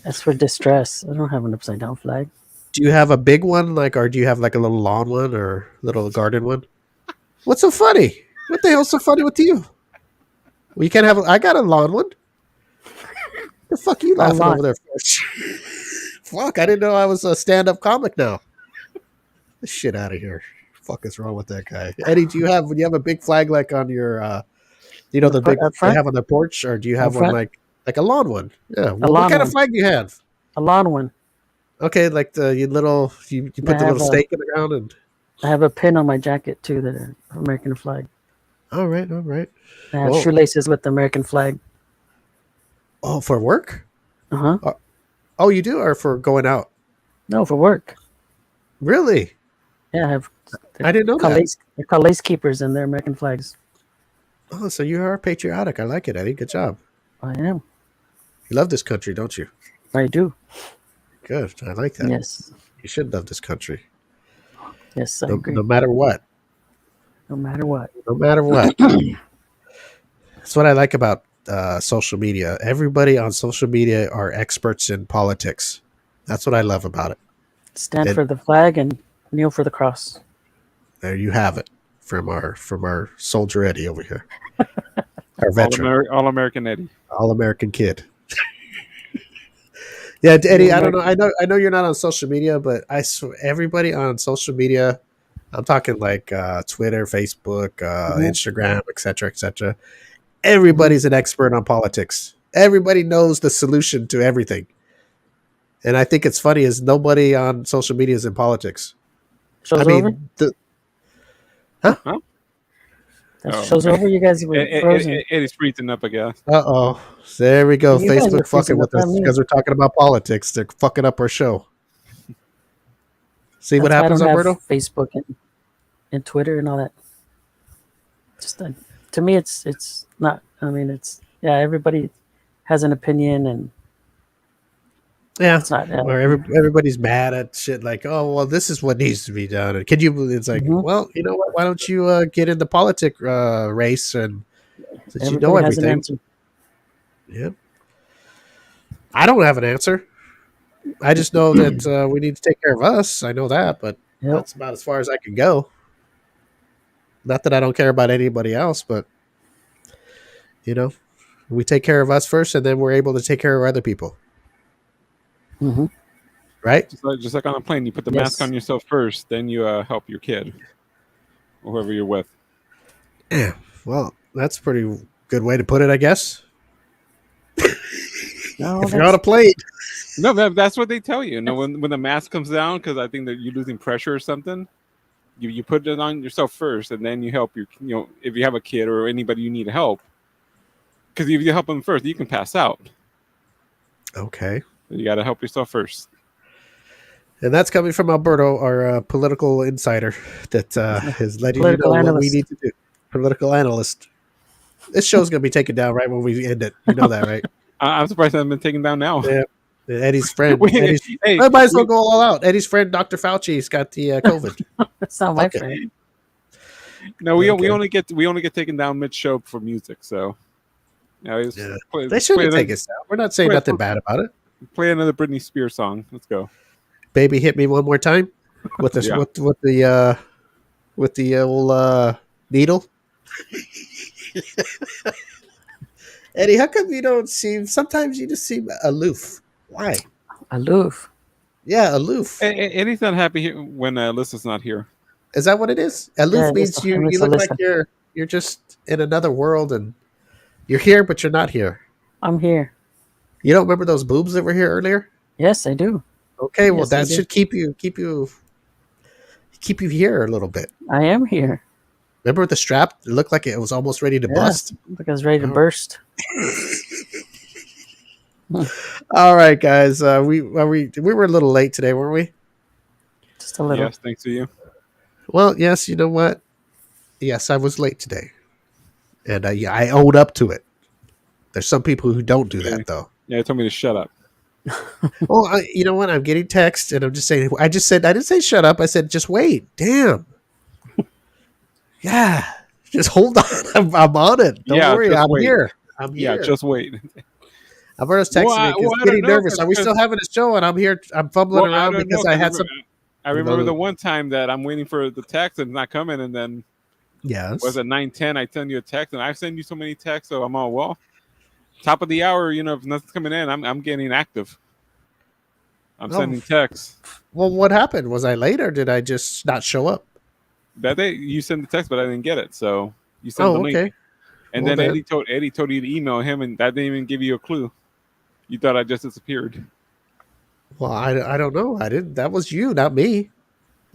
That's for distress. I don't have an upside down flag. Do you have a big one, or do you have like a little lawn one or little garden one? What's so funny? What the hell's so funny with you? Well, you can't have. I got a lawn one. The fuck are you laughing lawn. over there for? Fuck! I didn't know I was a stand-up comic now. This shit out of here. Fuck is wrong with that guy? Eddie, do you have a big flag like on your, the Up big front? they have on the porch, or do you have Up one front? like Like a lawn one. Yeah. Well, what lawn kind of one. flag do you have? A lawn one. Okay, like you put the little stake in the ground and. I have a pin on my jacket too, that American flag. All right, all right. I have Well, shoelaces with the American flag. oh, for work? Uh-huh. Oh, you do, or for going out? No, for work. Really? Yeah, I have. I didn't know that. They're called lace keepers, and they're American flags. Oh, so you are patriotic. I like it, Eddie. Good job. I am. You love this country, don't you? I do. Good. I like that. Yes. You should love this country. Yes, I agree. No matter what. No matter what. No matter what. That's what I like about social media. Everybody on social media are experts in politics. That's what I love about it. Stand for the flag and kneel for the cross. There you have it from our soldier Eddie over here. Our veteran. All American Eddie. All American kid. Yeah, Eddie, I don't know. I know you're not on social media, but I swear everybody on social media, I'm talking like Twitter, Facebook, Instagram, etc. Everybody's an expert on politics. Everybody knows the solution to everything. And I think it's funny is nobody on social media is in politics. Show's over? Huh? Show's over. You guys were frozen. Eddie's freezing up, I guess. Uh-oh. There we go. You guys are Facebook fucking with us because we're talking about politics. They're fucking up our show. See what happens, Alberto? Facebook and Twitter and all that. Just to me, it's not. I mean, everybody has an opinion, and it's not. Or everybody's mad at shit like, oh well, this is what needs to be done. And can you? It's like, well, you know what? Why don't you get in the politic race and since you know everything? Yeah, I don't have an answer. I just know that we need to take care of us. I know that, but that's about as far as I can go. Not that I don't care about anybody else, but we take care of us first, and then we're able to take care of other people. Mm-hmm. Right? Just like on a plane, you put the mask on yourself first, then you help your kid or whoever you're with. Yeah, well, that's a pretty good way to put it, I guess. No, if you're on a plane. No, that's what they tell you. When the mask comes down, because I think that you're losing pressure or something, you put it on yourself first, and then you help if you have a kid or anybody you need help. Because if you help them first, you can pass out. Okay. You got to help yourself first. And that's coming from Alberto, our political insider that is letting you know what we need to do. Political analyst. This show's going to be taken down right when we end it. You know that, right? I'm surprised it hasn't been taken down now. Yeah. Eddie's friend. I might as well go all out. Eddie's friend, Dr. Fauci's got the COVID. That's not my friend. No, we only get taken down mid-show for music. So, they shouldn't take us down. We're not saying nothing bad about it. Play another Britney Spears song. Let's go. Baby, hit me one more time with the with the old needle. Eddie, how come you don't seem? Sometimes you just seem aloof. Why? Aloof. Yeah, aloof. Eddie's not happy when Alyssa's not here. Is that what it is? Aloof means you look like you're just in another world and you're here, but you're not here. I'm here. You don't remember those boobs that were here earlier? Yes, I do. Okay, well that should keep you here a little bit. I am here. Remember the strap? It looked like it was almost ready to bust. Like I was ready to burst. All right, guys. We were a little late today, weren't we? Just a little. Yes, thanks to you. Well, yes. You know what? Yes, I was late today, and I own up to it. There's some people who don't do that, though. Yeah, they told me to shut up. Well, you know what? I'm getting text, and I'm just saying. I didn't say shut up. I said just wait. Damn. Yeah, just hold on. I'm on it. Don't worry. I'm here. I'm here. Yeah, just wait. Alberto's texting me because getting nervous. Are we still having a show? And I'm here. I'm fumbling around because I had some. I remember the one time that I'm waiting for the text and it's not coming, and then was it 9:10? I send you a text, and I send you so many texts, so I'm all well. Top of the hour, if nothing's coming in, I'm getting active. I'm sending texts. Well, what happened? Was I late or did I just not show up? That day you sent the text, but I didn't get it. So you sent the link. Okay. And Well, then Eddie told you to email him, and that didn't even give you a clue. You thought I just disappeared. Well, I don't know. I didn't. That was you, not me.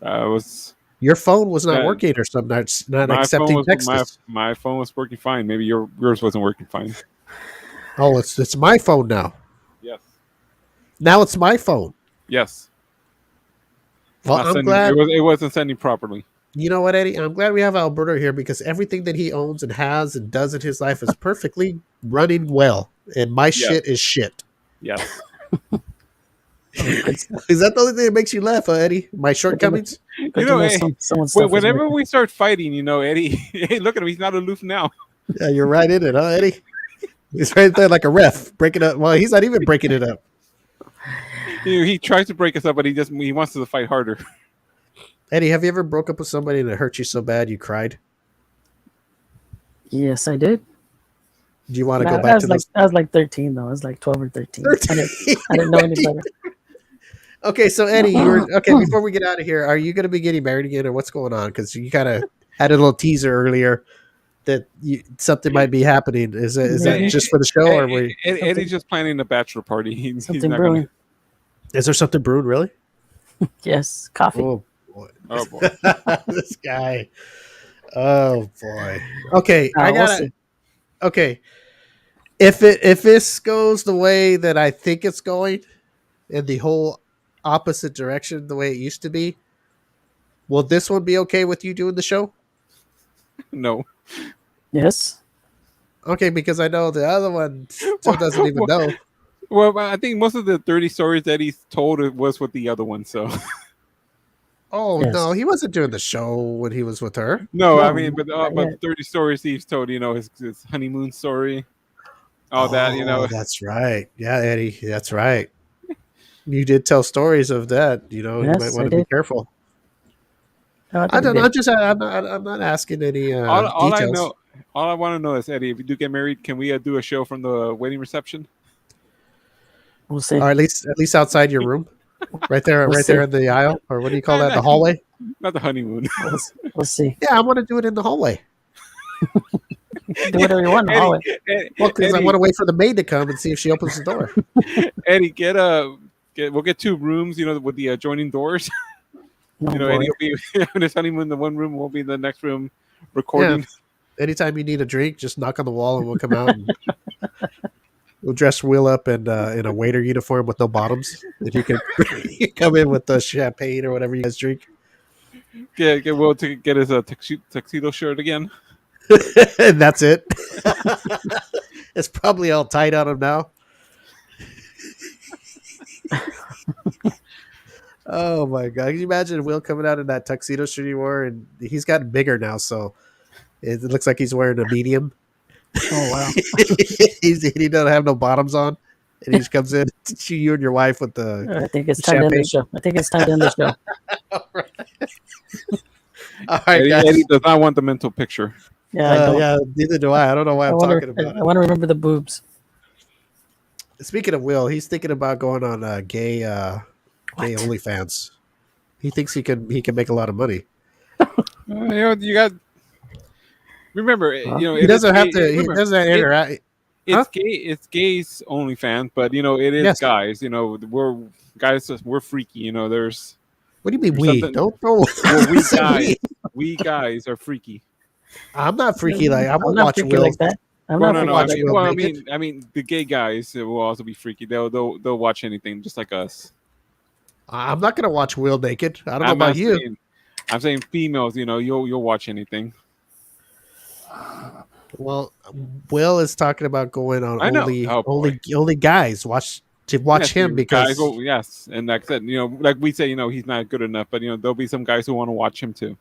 Was Your phone was not that working or something. Not my phone accepting was texts. my phone was working fine. Maybe yours wasn't working fine. Oh, it's my phone now. Yes. Now it's my phone. Yes. Well, Not I'm sending. glad. It wasn't sending properly. You know what, Eddie? I'm glad we have Alberto here because everything that he owns and has and does in his life is perfectly running well, and my Yes. shit is shit. Yes. Is that the only thing that makes you laugh, Eddie? My shortcomings? You know, someone's stuff is whenever working. we start fighting, you know, Eddie, hey, look at him. He's not aloof now. Yeah, you're right in it, huh, Eddie? He's right there like a ref, breaking up. Well, he's not even breaking it up. He tries to break us up, but he wants us to fight harder. Eddie, have you ever broke up with somebody and it hurt you so bad you cried? Yes, I did. Do you want to go I back was to like this? I was like 13 though. I was like 12 or 13. I didn't know any better. Okay, so Eddie, before we get out of here, are you going to be getting married again, or what's going on? Because you kind of had a little teaser earlier that something might be happening. Is that just for the show, or Eddie's just planning a bachelor party. He's Something not brewing. is there something brewed? Really? Yes, coffee. Oh boy! Oh boy! This guy. Oh boy. Okay, I We'll gotta. see. Okay, if this goes the way that I think it's going, in the whole opposite direction the way it used to be, will this one be okay with you doing the show? No. Yes. Okay, because I know the other one still doesn't even know. Well, I think most of the 30 stories that he's told was with the other one. So Oh Yes. no, he wasn't doing the show when he was with her. no, I No, mean, but not the yet. 30 stories he's told, you know, his honeymoon story, all that, you know. That's right. Yeah, Eddie, that's right. You did tell stories of that. You know, you Yes, might I want to be did. careful. No, I I think don't we know. did. I'm not asking any All I details. know, all I want to know is, Eddie, if you do get married, can we do a show from the wedding reception? We'll see. Or at least outside your room, right there, We'll right there in the aisle, or what do you call that? The hallway. Not the honeymoon. We'll see. Yeah, I want to do it in the hallway. Do whatever you want in the hallway. Well, because I want to wait for the maid to come and see if she opens the door. Eddie, we'll get 2 rooms, you know, with the adjoining doors. Oh, You know, boy. Eddie will be on his honeymoon in the one room, we'll be in the next room recording. Anytime you need a drink, just knock on the wall and we'll come out. And we'll dress Will up in a waiter uniform with no bottoms. If you can you come in with the champagne or whatever you guys drink. Get Will to get his tuxedo shirt again. And that's it. It's probably all tight on him now. Oh my god! Can you imagine Will coming out in that tuxedo shirt he wore, and he's gotten bigger now, so it looks like he's wearing a medium. Oh wow. He doesn't have no bottoms on, and he just comes in to you and your wife with the. I think it's time to end the show. I think it's time to end the show. All right, Eddie, guys. Eddie does not want the mental picture. Yeah, I don't. Yeah, neither do I. I don't know why I'm talking about I it. want to remember the boobs. Speaking of Will, he's thinking about going on gay OnlyFans. He thinks he can make a lot of money. You know, you got. Remember, you know, He doesn't have to. He doesn't interact. It's gay. It's gays only fans, but you know, it is Yes. guys. You know, we're freaky. You know, there's. What do you mean we? something- Don't throw. Well, we guys are freaky. I'm not freaky. Like I I'm won't not watch freaky Will. like that. I'm Well, not no, freaky no. like watch that. Will I mean, the gay guys will also be freaky. They'll watch anything, just like us. I'm not gonna watch Will naked. I don't know I'm about not you. saying- I'm saying females. You know, you'll watch anything. Well, Will is talking about going on I know. only Oh, boy. only guys watch Yes, him you because guys will- yes, and like I said, you know, like we say, you know, he's not good enough, but you know, there'll be some guys who want to watch him too.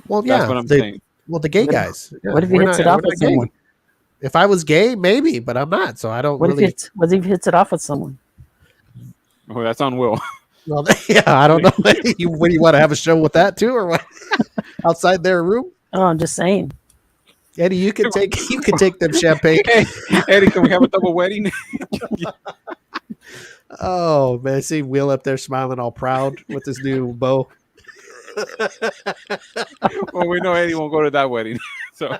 well, yeah, That's what I'm the saying. gay guys. Yeah, What if he we're hits not- it off we're with not gay. someone? If I was gay, maybe, but I'm not, so I don't What really. if he hits it off with someone? Oh, that's on Will. Well, yeah, I don't know. What do you want to have a show with that too, or what? Outside their room, Oh, I'm just saying. Eddie, you can take them champagne. Hey, Eddie, can we have a double wedding? Oh man, see Will up there smiling all proud with his new bow. Well, we know Eddie won't go to that wedding. So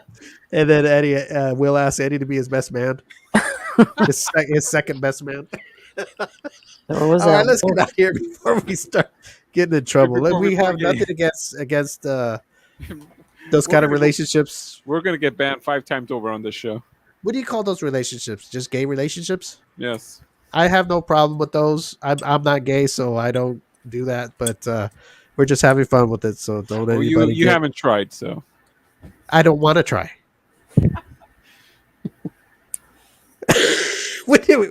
And then Eddie will ask Eddie to be his best man, his second best man. What was All right, that? let's get out of here before we start getting in trouble. We Before have we get- nothing against those We're kind of gonna- relationships. we're gonna get banned 5 times over on this show. What do you call those relationships? Just gay relationships? Yes. I have no problem with those. I'm not gay, so I don't do that. But we're just having fun with it. So don't Well, anybody. you haven't tried, so I don't want to try.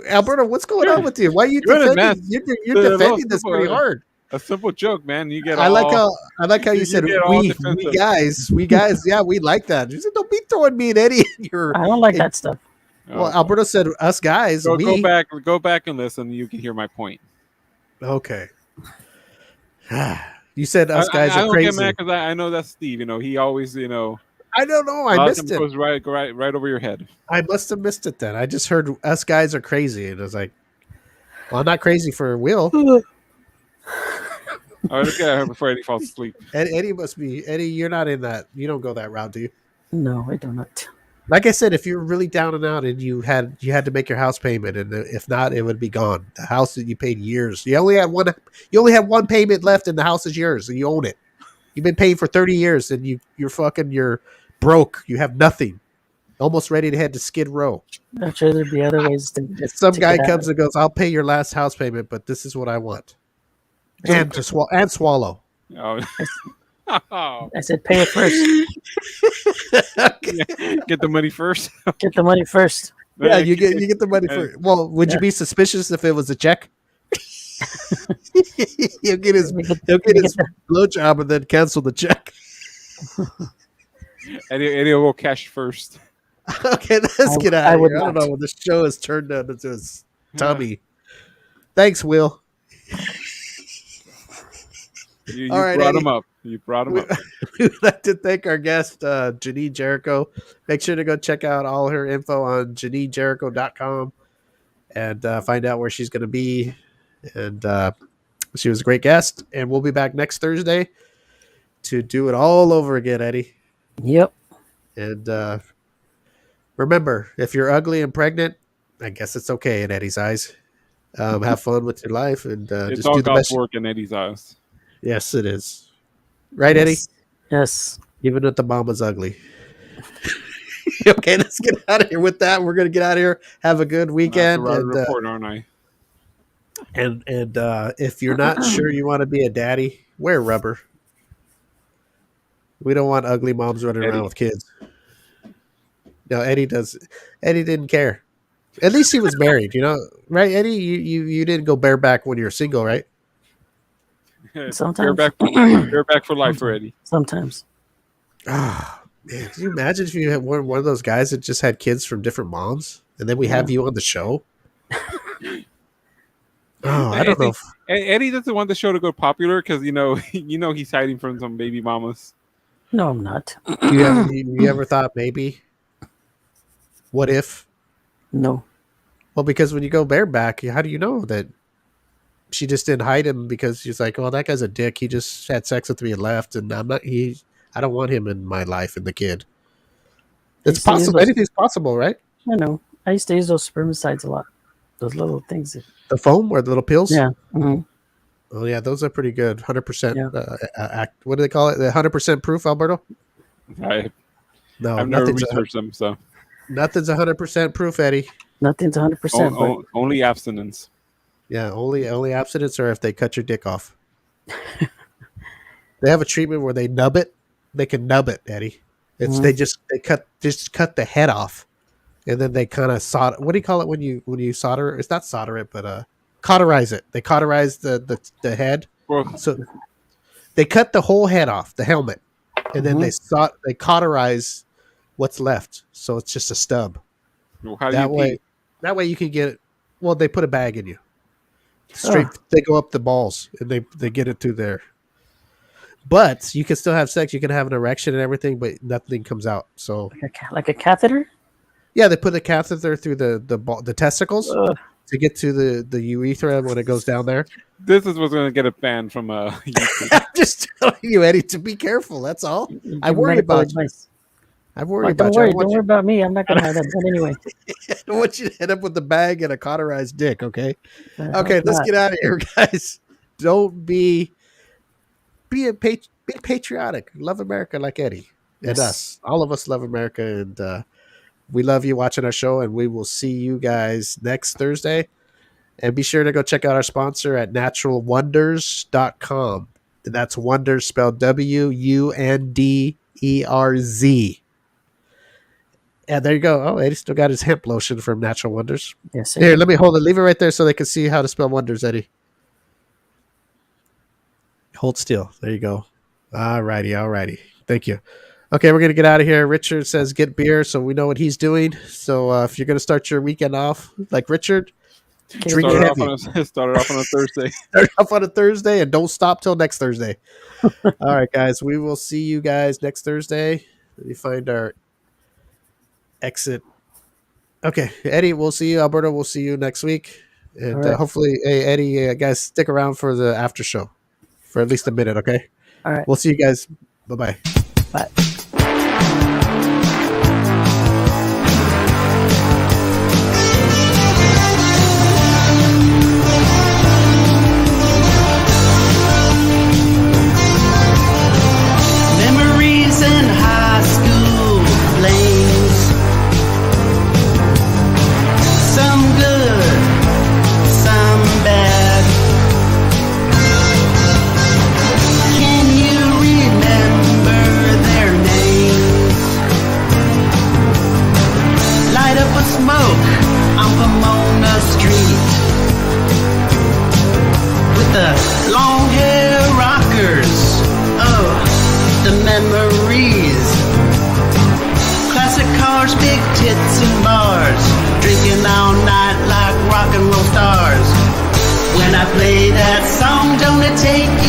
Alberto, what's going on with you? Why are you You're in a defending? mess. You're The defending most this simple- pretty hard. a simple joke, man. You get. I like how you you said get all we defensive. guys, yeah, we like that. You said don't be throwing me and Eddie in your. I don't like that stuff. Well, Alberto said us guys. Go we go back and listen. You can hear my point. okay. You said us guys I are don't crazy. get mad because I know that's Steve. He always I don't know. I missed it. goes right over your head. I must have missed it then. I just heard us guys are crazy, and I was like, "Well, I'm not crazy for Will." All right, let's get out of here before Eddie falls asleep. Eddie must be Eddie. You're not in that. You don't go that route, do you? No, I do not. Like I said, if you're really down and out, and you had to make your house payment, and if not, it would be gone. The house that you paid years. You only had one. You only have one payment left, and the house is yours, and you own it. You've been paying for 30 years, and you're broke. You have nothing. Almost ready to head to Skid Row. I'm sure there'd be other ways to. If some to guy get out comes of and goes, "I'll pay your last house payment, but this is what I want," and swallow. Oh. Oh. I said, pay it first. Get the money first. Get the money first. Yeah, you get the money for. Well, would you be suspicious if it was a check? he'll get his blowjob and then cancel the check. Eddie will go cash first. Okay, let's get out I of would here. I don't not. know. The show has turned into his tummy. Thanks, Will. You All right, brought Eddie. him up. You brought him up. We would like to thank our guest, Janine Jericho. Make sure to go check out all her info on JanineJericho.com and find out where she's going to be. And she was a great guest. And we'll be back next Thursday to do it all over again, Eddie. Yep. And remember, if you're ugly and pregnant, I guess it's okay in Eddie's eyes. Have fun with your life and It's just all do the God's best. work in Eddie's eyes. Yes, it is. Right, Eddie? Yes. Even if the mama's ugly. Okay, let's get out of here with that. We're gonna get out of here. Have a good weekend. That's a And report, aren't I? if you're not sure you want to be a daddy, wear rubber. We don't want ugly moms running Eddie. around with kids. No, Eddie does. Eddie didn't care. At least he was married, right? Eddie, you didn't go bareback when you were single, right? Sometimes. Bareback for life for Eddie. Sometimes. Ah, man, can you imagine if you had one of those guys that just had kids from different moms, and then we have you on the show? Oh, I don't know. Eddie doesn't want the show to go popular because he's hiding from some baby mamas. No, I'm not. You ever thought maybe? What if? No. Well, because when you go bareback, how do you know that she just didn't hide him because she's like, "Well, that guy's a dick. He just had sex with me and left, and I don't want him in my life and the kid." It's possible. Anything's possible, right? I know. I used to use those spermicides a lot. Those little things. The foam or the little pills? Yeah. Mm-hmm. Oh, yeah, those are pretty good. 100%. Yeah. What do they call it? The 100% proof, Alberto? I've No, never researched them, so nothing's 100% proof, Eddie. Nothing's 100%. But only abstinence. Yeah, only abstinence or if they cut your dick off. They have a treatment where they nub it. They can nub it, Eddie. It's they cut the head off, and then they kind of solder. What do you call it when you solder? It's not solder it, but cauterize it. They cauterize the head. Well, So they cut the whole head off, the helmet, and then they cauterize what's left. So it's just a stub. how do you pee? That way you can get it. Well, they put a bag in you. Straight, they go up the balls and they get it through there. But you can still have sex. You can have an erection and everything, but nothing comes out. So like a catheter? yeah, they put a catheter through the testicles. to get to the urethra when it goes down there. This is what's going to get a ban from YouTube. I'm just telling you, Eddie, to be careful. That's all. I worry about you. I worry about you. Don't worry about me. I'm not going to have that done anyway. I don't want you to end up with the bag and a cauterized dick, okay? Okay, let's get out of here, guys. Don't be patriotic. Love America like Eddie and us. All of us love America, and we love you watching our show, and we will see you guys next Thursday. And be sure to go check out our sponsor at naturalwonders.com. And that's wonders spelled WUNDERZ. And there you go. Oh, Eddie still got his hemp lotion from Natural Wonders. Yes, sir. Here, let me hold it. Leave it right there so they can see how to spell wonders, Eddie. Hold still. There you go. All righty. Thank you. Okay, we're going to get out of here. Richard says get beer, so we know what he's doing. So if you're going to start your weekend off like Richard, drink heavy. Start it off on a Thursday. Start off on a Thursday and don't stop till next Thursday. All right, guys. We will see you guys next Thursday. Let me find our exit. Okay, Eddie, we'll see you. Alberto, we'll see you next week. And hopefully, hey, Eddie, guys, stick around for the after show for at least a minute, okay? All right. We'll see you guys. Bye-bye. Bye. Memories in high school flames. Some good, some bad. Can you remember their names? Light up a smoke on Pomona Street with the long hair rockers. Oh, the memories. Classic cars, big tits and bars, drinking all night like rock and roll stars. When I play that song, don't it take you